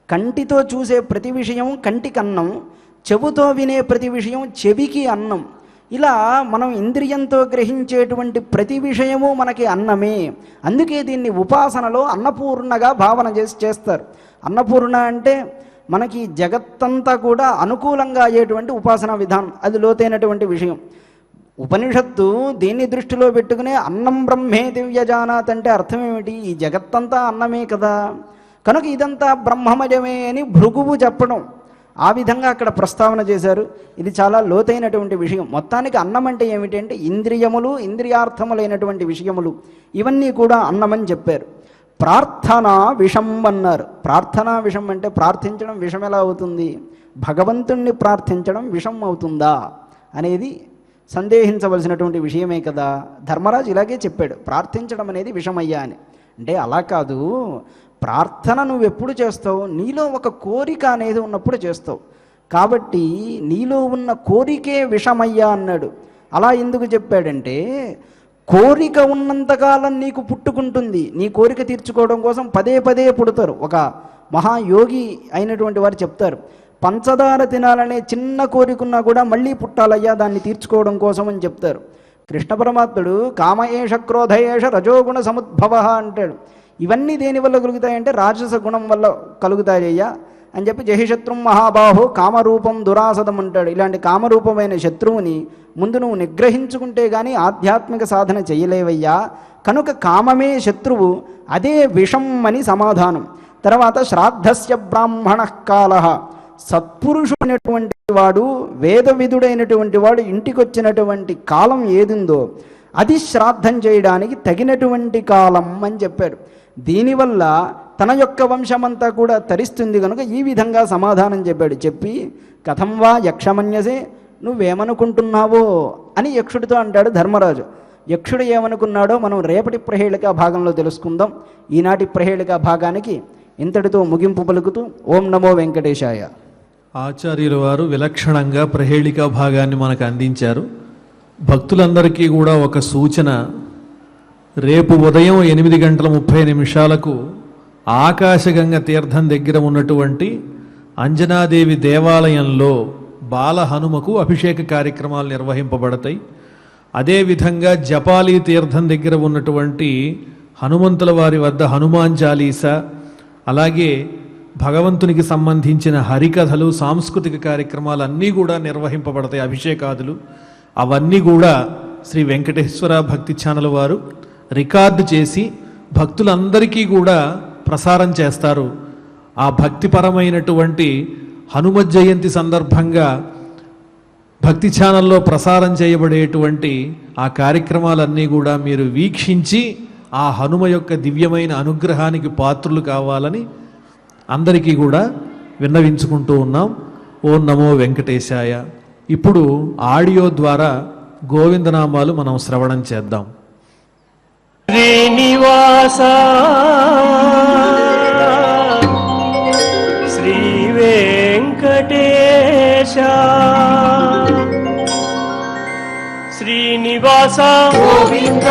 Speaker 2: కంటితో చూసే ప్రతి విషయం కంటికి అన్నం, చెవుతో వినే ప్రతి విషయం చెవికి అన్నం. ఇలా మనం ఇంద్రియంతో గ్రహించేటువంటి ప్రతి విషయము మనకి అన్నమే. అందుకే దీన్ని ఉపాసనలో అన్నపూర్ణగా భావన చేస్తారు. అన్నపూర్ణ అంటే మనకి జగత్తంతా కూడా అనుకూలంగా అయ్యేటువంటి ఉపాసనా విధానం, అది లోతైనటువంటి విషయం. ఉపనిషత్తు దీన్ని దృష్టిలో పెట్టుకునే అన్నం బ్రహ్మే దివ్యజానాత్ అంటే అర్థం ఏమిటి, ఈ జగత్తంతా అన్నమే కదా, కనుక ఇదంతా బ్రహ్మమయమే అని భృగువు చెప్పడం, ఆ విధంగా అక్కడ ప్రస్తావన చేశారు. ఇది చాలా లోతైనటువంటి విషయం. మొత్తానికి అన్నం అంటే ఏమిటి అంటే ఇంద్రియములు, ఇంద్రియార్థములైనటువంటి విషయములు ఇవన్నీ కూడా అన్నమని చెప్పారు. ప్రార్థనా విషం అన్నారు. ప్రార్థనా విషం అంటే ప్రార్థించడం విషం ఎలా అవుతుంది, భగవంతుణ్ణి ప్రార్థించడం విషం అవుతుందా అనేది సందేహించవలసినటువంటి విషయమే కదా. ధర్మరాజు ఇలాగే చెప్పాడు, ప్రార్థించడం అనేది విషమయ్యా అని. అంటే అలా కాదు, ప్రార్థన నువ్వు ఎప్పుడు చేస్తావు, నీలో ఒక కోరిక అనేది ఉన్నప్పుడు చేస్తావు. కాబట్టి నీలో ఉన్న కోరికే విషమయ్యా అన్నాడు. అలా ఎందుకు చెప్పాడంటే కోరిక ఉన్నంతకాలం నీకు పుట్టుకుంటుంది. నీ కోరిక తీర్చుకోవడం కోసం పదే పదే పుడతారు. ఒక మహాయోగి అయినటువంటి వారు చెప్తారు, పంచదార తినాలనే చిన్న కోరికన్నా కూడా మళ్ళీ పుట్టాలయ్యా దాన్ని తీర్చుకోవడం కోసం అని చెప్తారు. కృష్ణ పరమాత్ముడు కామయేష క్రోధయేష రజోగుణ సముద్భవ అంటాడు. ఇవన్నీ దేనివల్ల కలుగుతాయంటే రాజస గుణం వల్ల కలుగుతాయ్యా అని చెప్పి జహిశత్రుం మహాబాహు కామరూపం దురాసదం అంటాడు. ఇలాంటి కామరూపమైన శత్రువుని ముందు నువ్వు నిగ్రహించుకుంటే కానీ ఆధ్యాత్మిక సాధన చేయలేవయ్యా, కనుక కామమే శత్రువు, అదే విషం అని సమాధానం. తర్వాత శ్రాద్ధస్య బ్రాహ్మణ కాల, సత్పురుషుడైనటువంటి వాడు వేదవిధుడైనటువంటి వాడు ఇంటికి వచ్చినటువంటి కాలం ఏదిందో అది శ్రాద్ధం చేయడానికి తగినటువంటి కాలం అని చెప్పాడు. దీనివల్ల తన యొక్క వంశమంతా కూడా తరిస్తుంది కనుక ఈ విధంగా సమాధానం చెప్పాడు. చెప్పి కథం వా యక్షమన్యసే, నువ్వేమనుకుంటున్నావో అని యక్షుడితో అంటాడు ధర్మరాజు. యక్షుడు ఏమనుకున్నాడో మనం రేపటి ప్రహేళిక భాగంలో తెలుసుకుందాం. ఈనాటి ప్రహేళిక భాగానికి ఇంతటితో ముగింపు పలుకుతూ ఓం నమో వెంకటేశాయ.
Speaker 1: ఆచార్యుల వారు విలక్షణంగా ప్రహేళికా భాగాన్ని మనకు అందించారు. భక్తులందరికీ కూడా ఒక సూచన, రేపు ఉదయం 8:30 ఆకాశగంగ తీర్థం దగ్గర ఉన్నటువంటి అంజనాదేవి దేవాలయంలో బాల హనుమకు అభిషేక కార్యక్రమాలు నిర్వహింపబడతాయి. అదేవిధంగా జపాలి తీర్థం దగ్గర ఉన్నటువంటి హనుమంతుల వారి వద్ద హనుమాన్ చాలీసా, అలాగే భగవంతునికి సంబంధించిన హరికథలు, సాంస్కృతిక కార్యక్రమాలు అన్నీ కూడా నిర్వహింపబడతాయి. అభిషేకాదులు అవన్నీ కూడా శ్రీ వెంకటేశ్వర భక్తి ఛానల్ వారు రికార్డు చేసి భక్తులందరికీ కూడా ప్రసారం చేస్తారు. ఆ భక్తిపరమైనటువంటి హనుమత్ జయంతి సందర్భంగా భక్తి ఛానల్లో ప్రసారం చేయబడేటువంటి ఆ కార్యక్రమాలన్నీ కూడా మీరు వీక్షించి ఆ హనుమ యొక్క దివ్యమైన అనుగ్రహానికి పాత్రులు కావాలని అందరికీ కూడా విన్నవించుకుంటూ ఉన్నాం. ఓం నమో వెంకటేశాయ. ఇప్పుడు ఆడియో ద్వారా గోవిందనామాలు మనం శ్రవణం చేద్దాం.
Speaker 4: శ్రీనివాస శ్రీ వెంకటేశ శ్రీనివాస గోవింద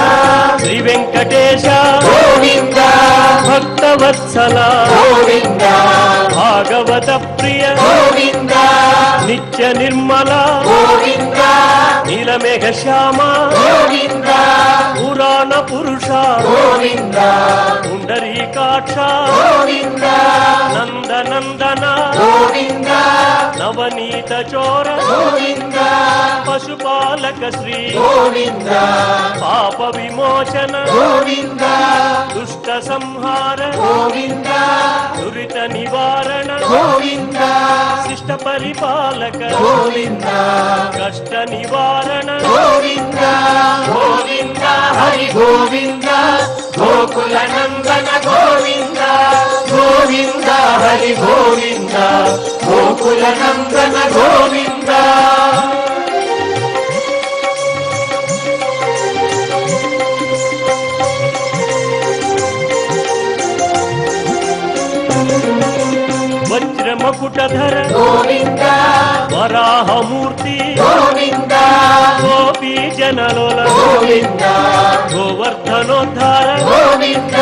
Speaker 4: శ్రీ వెంకటేశ గోవింద భక్తవత్సల గోవింద భాగవత ప్రియ గోవింద నిత్య నిర్మల గోవింద నీలమేఘ శ్యామ గోవింద పురాణ పురుష గోవింద పుండరీకాక్ష గోవింద నందనందన గోవింద నవనీత చోర గోవింద పశుపాలక శ్రీ గోవింద పాప విమోచన గోవింద దుష్ట సంహార గోవింద దురిత నివారణ గోవింద శిష్ట పరిపాలక గోవింద కష్ట నివారణ గోవింద గోవింద హరి గోవింద గోకుల నందన గోవింద గోవింద హరి గోవింద గోకుల నందన గోవింద వజ్రమకుటధర గోవింద వరాహమూర్తి గోవింద గోపీ జనలోల గోవింద గోవర్ధనోద్ధార గోవింద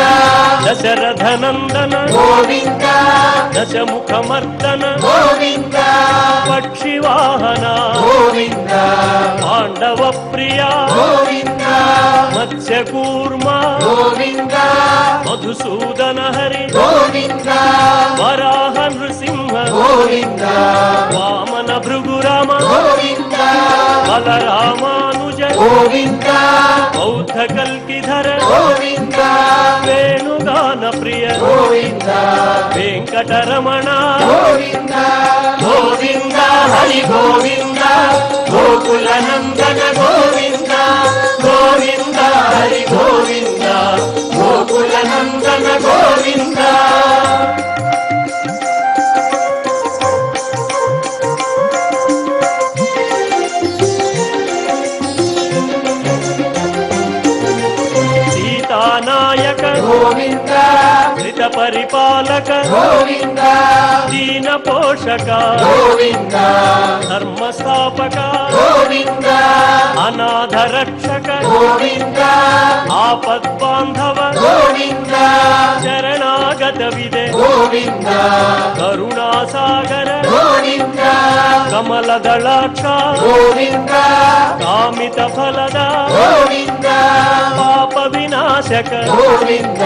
Speaker 4: దశరథనందన గోవింద దశముఖమర్దన గోవింద పక్షివాహన గోవింద పాండవ ప్రియ గోవింద మత్స్యకూర్మ గోవింద మధుసూదన హరి గోవింద వరాహ నృసింహ గోవింద వామన భృగురామ గోవింద బలరామానుజ గోవింద బౌద్ధ కల్కిధర గోవింద వేణుగాన ప్రియ గోవింద వెంకటరమణ గోవింద గోవింద హరి గోవింద గోకుల నందన గోవింద గోవింద హరి గోవింద గోకుల నందన గోవింద నాయక గోవింద ధృత పరిపాలక గోవింద దీన పోషక గోవింద ధర్మ స్థాపక గోవింద అనాథ రక్షక గోవింద ఆపద్బాంధవ గోవింద శరణాగత విదే గోవింద కరుణాసాగర గోవింద కమలదళాక్ష గోవింద కామిత ఫలద గోవింద పాప వినాశక గోవింద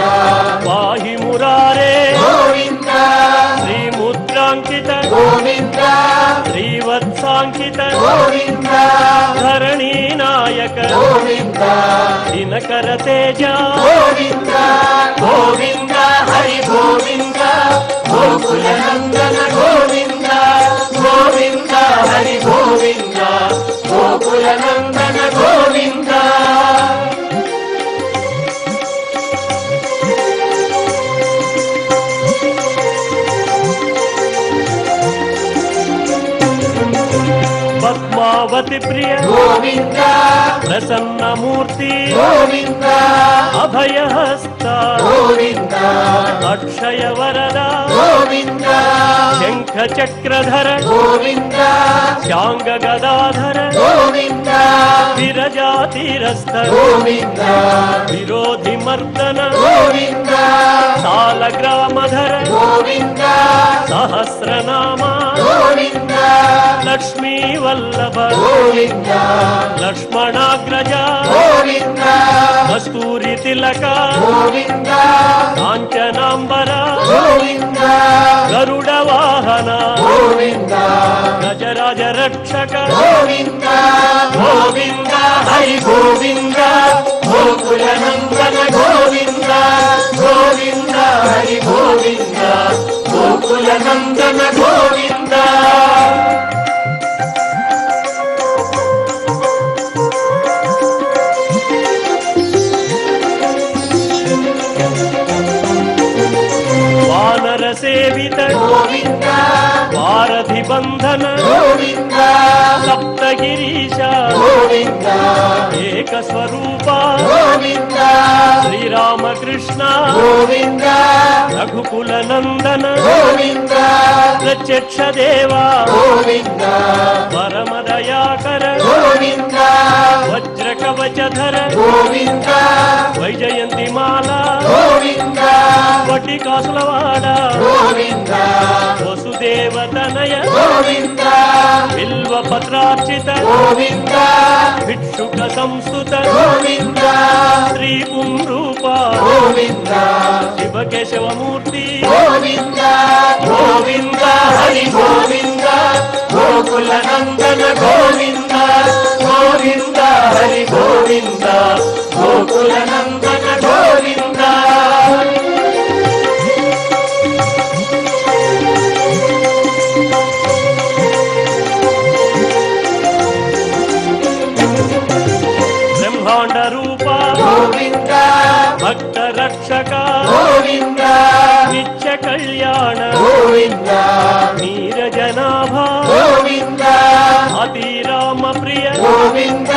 Speaker 4: పాహి మురారే గోవింద శ్రీముద్రాంకిత గోవింద శ్రీవత్సాంకిత గోవింద ధరణీ నాయక గోవింద దినకర తేజ గోవింద గోవింద హరి గోవింద గోకుల నందన గోవింద గోవింద హరి గోవింద గోకుల నందన గోవింద పద్మావతి ప్రియ గోవింద ప్రసన్నమూర్తి గోవింద అభయహస్త గోవింద అక్షయ వరద గోవింద శంఖ చక్రధర గోవింద శాంగ గదాధర గోవింద విరజాతిరస్థ గోవింద విరోధి మర్దన గోవింద సాలగ్రామధర గోవింద సహస్రనామ గోవింద లక్ష్మీ వల్లభ గోవింద లక్ష్మణాగ్రజ గోవింద కస్తూరి తిలక గోవింద కాంచనాంబర గోవింద గరుడ వాహన గోవింద గజరాజ రక్షక గోవింద గోవింద హరి గోవింద గోకుల నందన గోవింద సేవిత
Speaker 3: గోవింద
Speaker 4: వారధి బంధన
Speaker 3: గోవింద
Speaker 4: సప్తగిరీశ
Speaker 3: గోవింద
Speaker 4: ఏక స్వరూప
Speaker 3: గోవింద
Speaker 4: శ్రీరామకృష్ణ
Speaker 3: గోవింద
Speaker 4: రఘుకుల నందన
Speaker 3: గోవింద
Speaker 4: ప్రత్యక్ష దేవా
Speaker 3: గోవింద
Speaker 4: పరమదయాకర
Speaker 3: గోవింద
Speaker 4: వజ్ర కవచధర
Speaker 3: గోవింద
Speaker 4: వైజయంతి మాల
Speaker 3: గోవింద
Speaker 4: వడ్డీ కాసులవాడ
Speaker 3: గోవింద
Speaker 4: వసుదేవతనయ
Speaker 3: గోవింద
Speaker 4: బిల్వ పత్రార్చిత
Speaker 3: గోవింద
Speaker 4: భిక్షుక సంస్థుత
Speaker 3: గోవింద
Speaker 4: శ్రీ పుంరూప
Speaker 3: గోవింద
Speaker 4: శివకేశవమూర్తి
Speaker 3: గోవింద గోవింద హరి గోవింద గోకుల నందన గోవింద గోవింద హరి గోవింద గోకుల నందన గోవింద
Speaker 4: బ్రహ్మాండ రూప
Speaker 3: గోవింద
Speaker 4: భక్త రక్షక
Speaker 3: గోవింద
Speaker 4: నిత్య కళ్యాణ
Speaker 3: గోవింద
Speaker 4: నీరజనాభ
Speaker 3: గోవింద
Speaker 4: అతిరామ ప్రియ
Speaker 3: గోవింద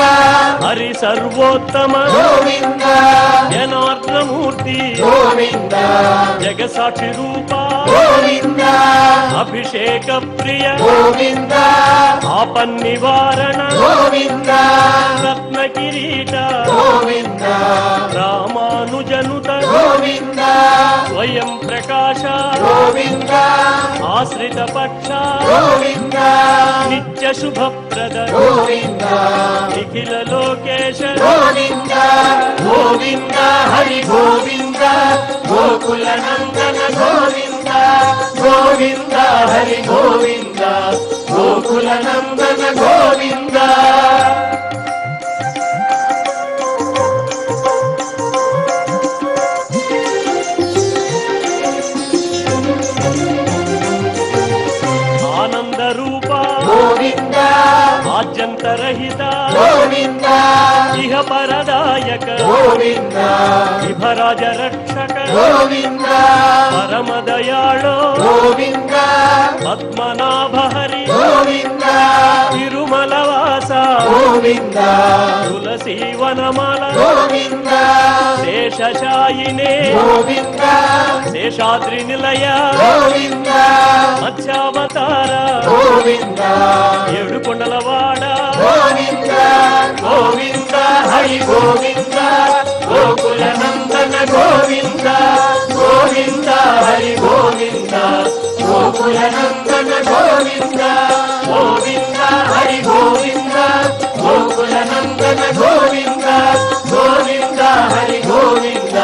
Speaker 4: హరి సర్వోత్తమ
Speaker 3: గోవింద
Speaker 4: జనార్దనమూర్తి
Speaker 3: గోవింద
Speaker 4: జగసాక్షి రూప
Speaker 3: గోవింద
Speaker 4: అభిషేక ప్రియ
Speaker 3: గోవింద
Speaker 4: ఆపన్నివారణ
Speaker 3: గోవింద
Speaker 4: రత్న కిరీట
Speaker 3: గోవింద
Speaker 4: రామానుజనుత
Speaker 3: గోవింద
Speaker 4: స్వయం ప్రకాశ
Speaker 3: గోవింద
Speaker 4: ఆశ్రిత పక్ష
Speaker 3: గోవింద
Speaker 4: నిత్య శుభప్రద
Speaker 3: గోవింద
Speaker 4: నిఖిల లోకేశ
Speaker 3: గోవింద గోవింద హరి గోవింద గోకుల నందన గోవింద గోవింద హరి గోవింద గోకుల నందన గోవింద
Speaker 4: ఆనంద రూప
Speaker 3: గోవింద
Speaker 4: ఆద్యంతరహిత
Speaker 3: గోవింద
Speaker 4: ఇహ పరదాయక
Speaker 3: గోవింద
Speaker 4: విభరాజ రక్షక
Speaker 3: గోవింద
Speaker 4: పరమదయాళో
Speaker 3: గోవింద
Speaker 4: పద్మనాభ హరి
Speaker 3: గోవింద
Speaker 4: తిరుమలవాస
Speaker 3: గోవింద
Speaker 4: తులసీ వనమాల
Speaker 3: గోవింద
Speaker 4: శేషశాయినే
Speaker 3: గోవింద
Speaker 4: శేషాద్రి నిలయ
Speaker 3: గోవింద
Speaker 4: మత్స్యావతార
Speaker 3: గోవింద
Speaker 4: ఏడు కొండలవాడ
Speaker 3: గోవింద గోవింద హరి గోవింద గోకుల నందన గోవింద గోవింద హరి గోవింద గోకుల నందన గోవింద గోవింద హరి గోవింద గోకుల నందన గోవింద గోవింద హరి గోవింద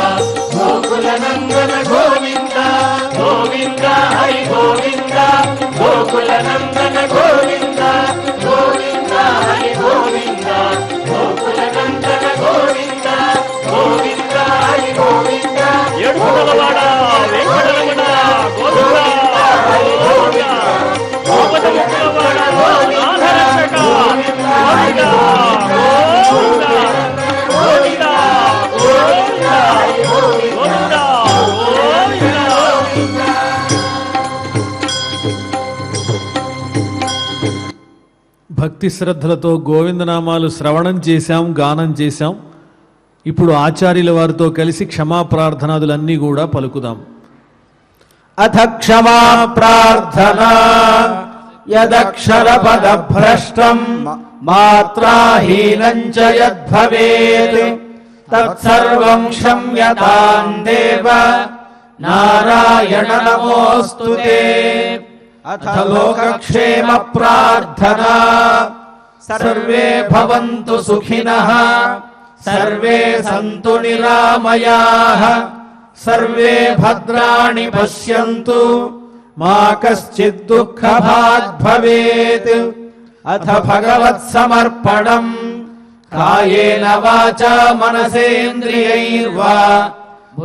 Speaker 3: గోకుల నందన గోవింద గోవింద హరి గోవింద గోకుల నందన గోవింద గోవింద హరి గోవింద గోకుల నందన గోవింద గోవింద హరి గోవింద
Speaker 4: ఏడు కొండలవాడ వెంకటరమణ గోవింద గోవింద గోపదముఖులవాడ నాథరక్షక గోవింద గోవింద గోవింద గోవింద గోవింద గోవింద
Speaker 1: భక్తి శ్రద్ధలతో గోవిందనామాలు శ్రవణం చేశాం, గానం చేశాం. ఇప్పుడు ఆచార్యుల వారితో కలిసి క్షమాప్రార్థనాదులన్నీ కూడా పలుకుదాం.
Speaker 2: అథ క్షమా ప్రార్థనా యదక్షరపద భ్రష్టం మాత్రాహీనం చ యద్భవేత్ తత్సర్వం క్షమ్యతాం దేవ నారాయణ నమోస్తుతే. అథ లోకక్షేమ ప్రార్థనా సర్వే భవంతు సుఖినః సర్వే సంతు నిరామయాః సర్వే భద్రాణి పశ్యంతు మా కశ్చిద్ దుఃఖభాగ్ భవేత్. అథ భగవత్ సమర్పణం కాయేన వాచా మనసేంద్రియైర్వా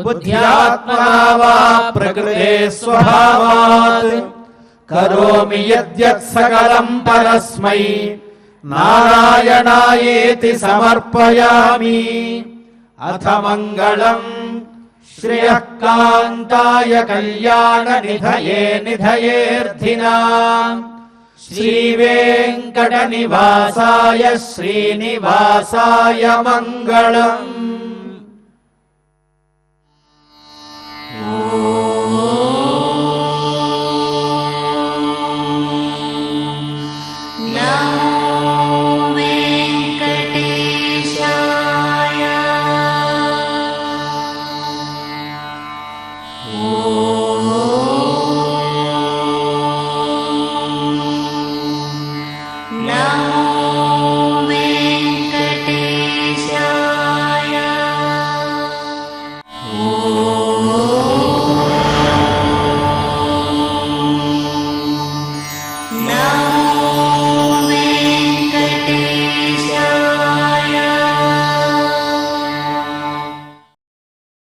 Speaker 2: బుద్ధ్యాత్మనా వా ప్రకృతే స్వభావాత్ కరోమి యద్యత్ సకలం పరస్మై నారాయణాయేతి సమర్పయామి. అథ మంగళం
Speaker 3: श्रियः कान्ताय कल्याणनिधये निधयेऽर्थिनाम् श्रीवेङ्कटनिवासाय श्रीनिवासाय मङ्गलम्।
Speaker 5: Oh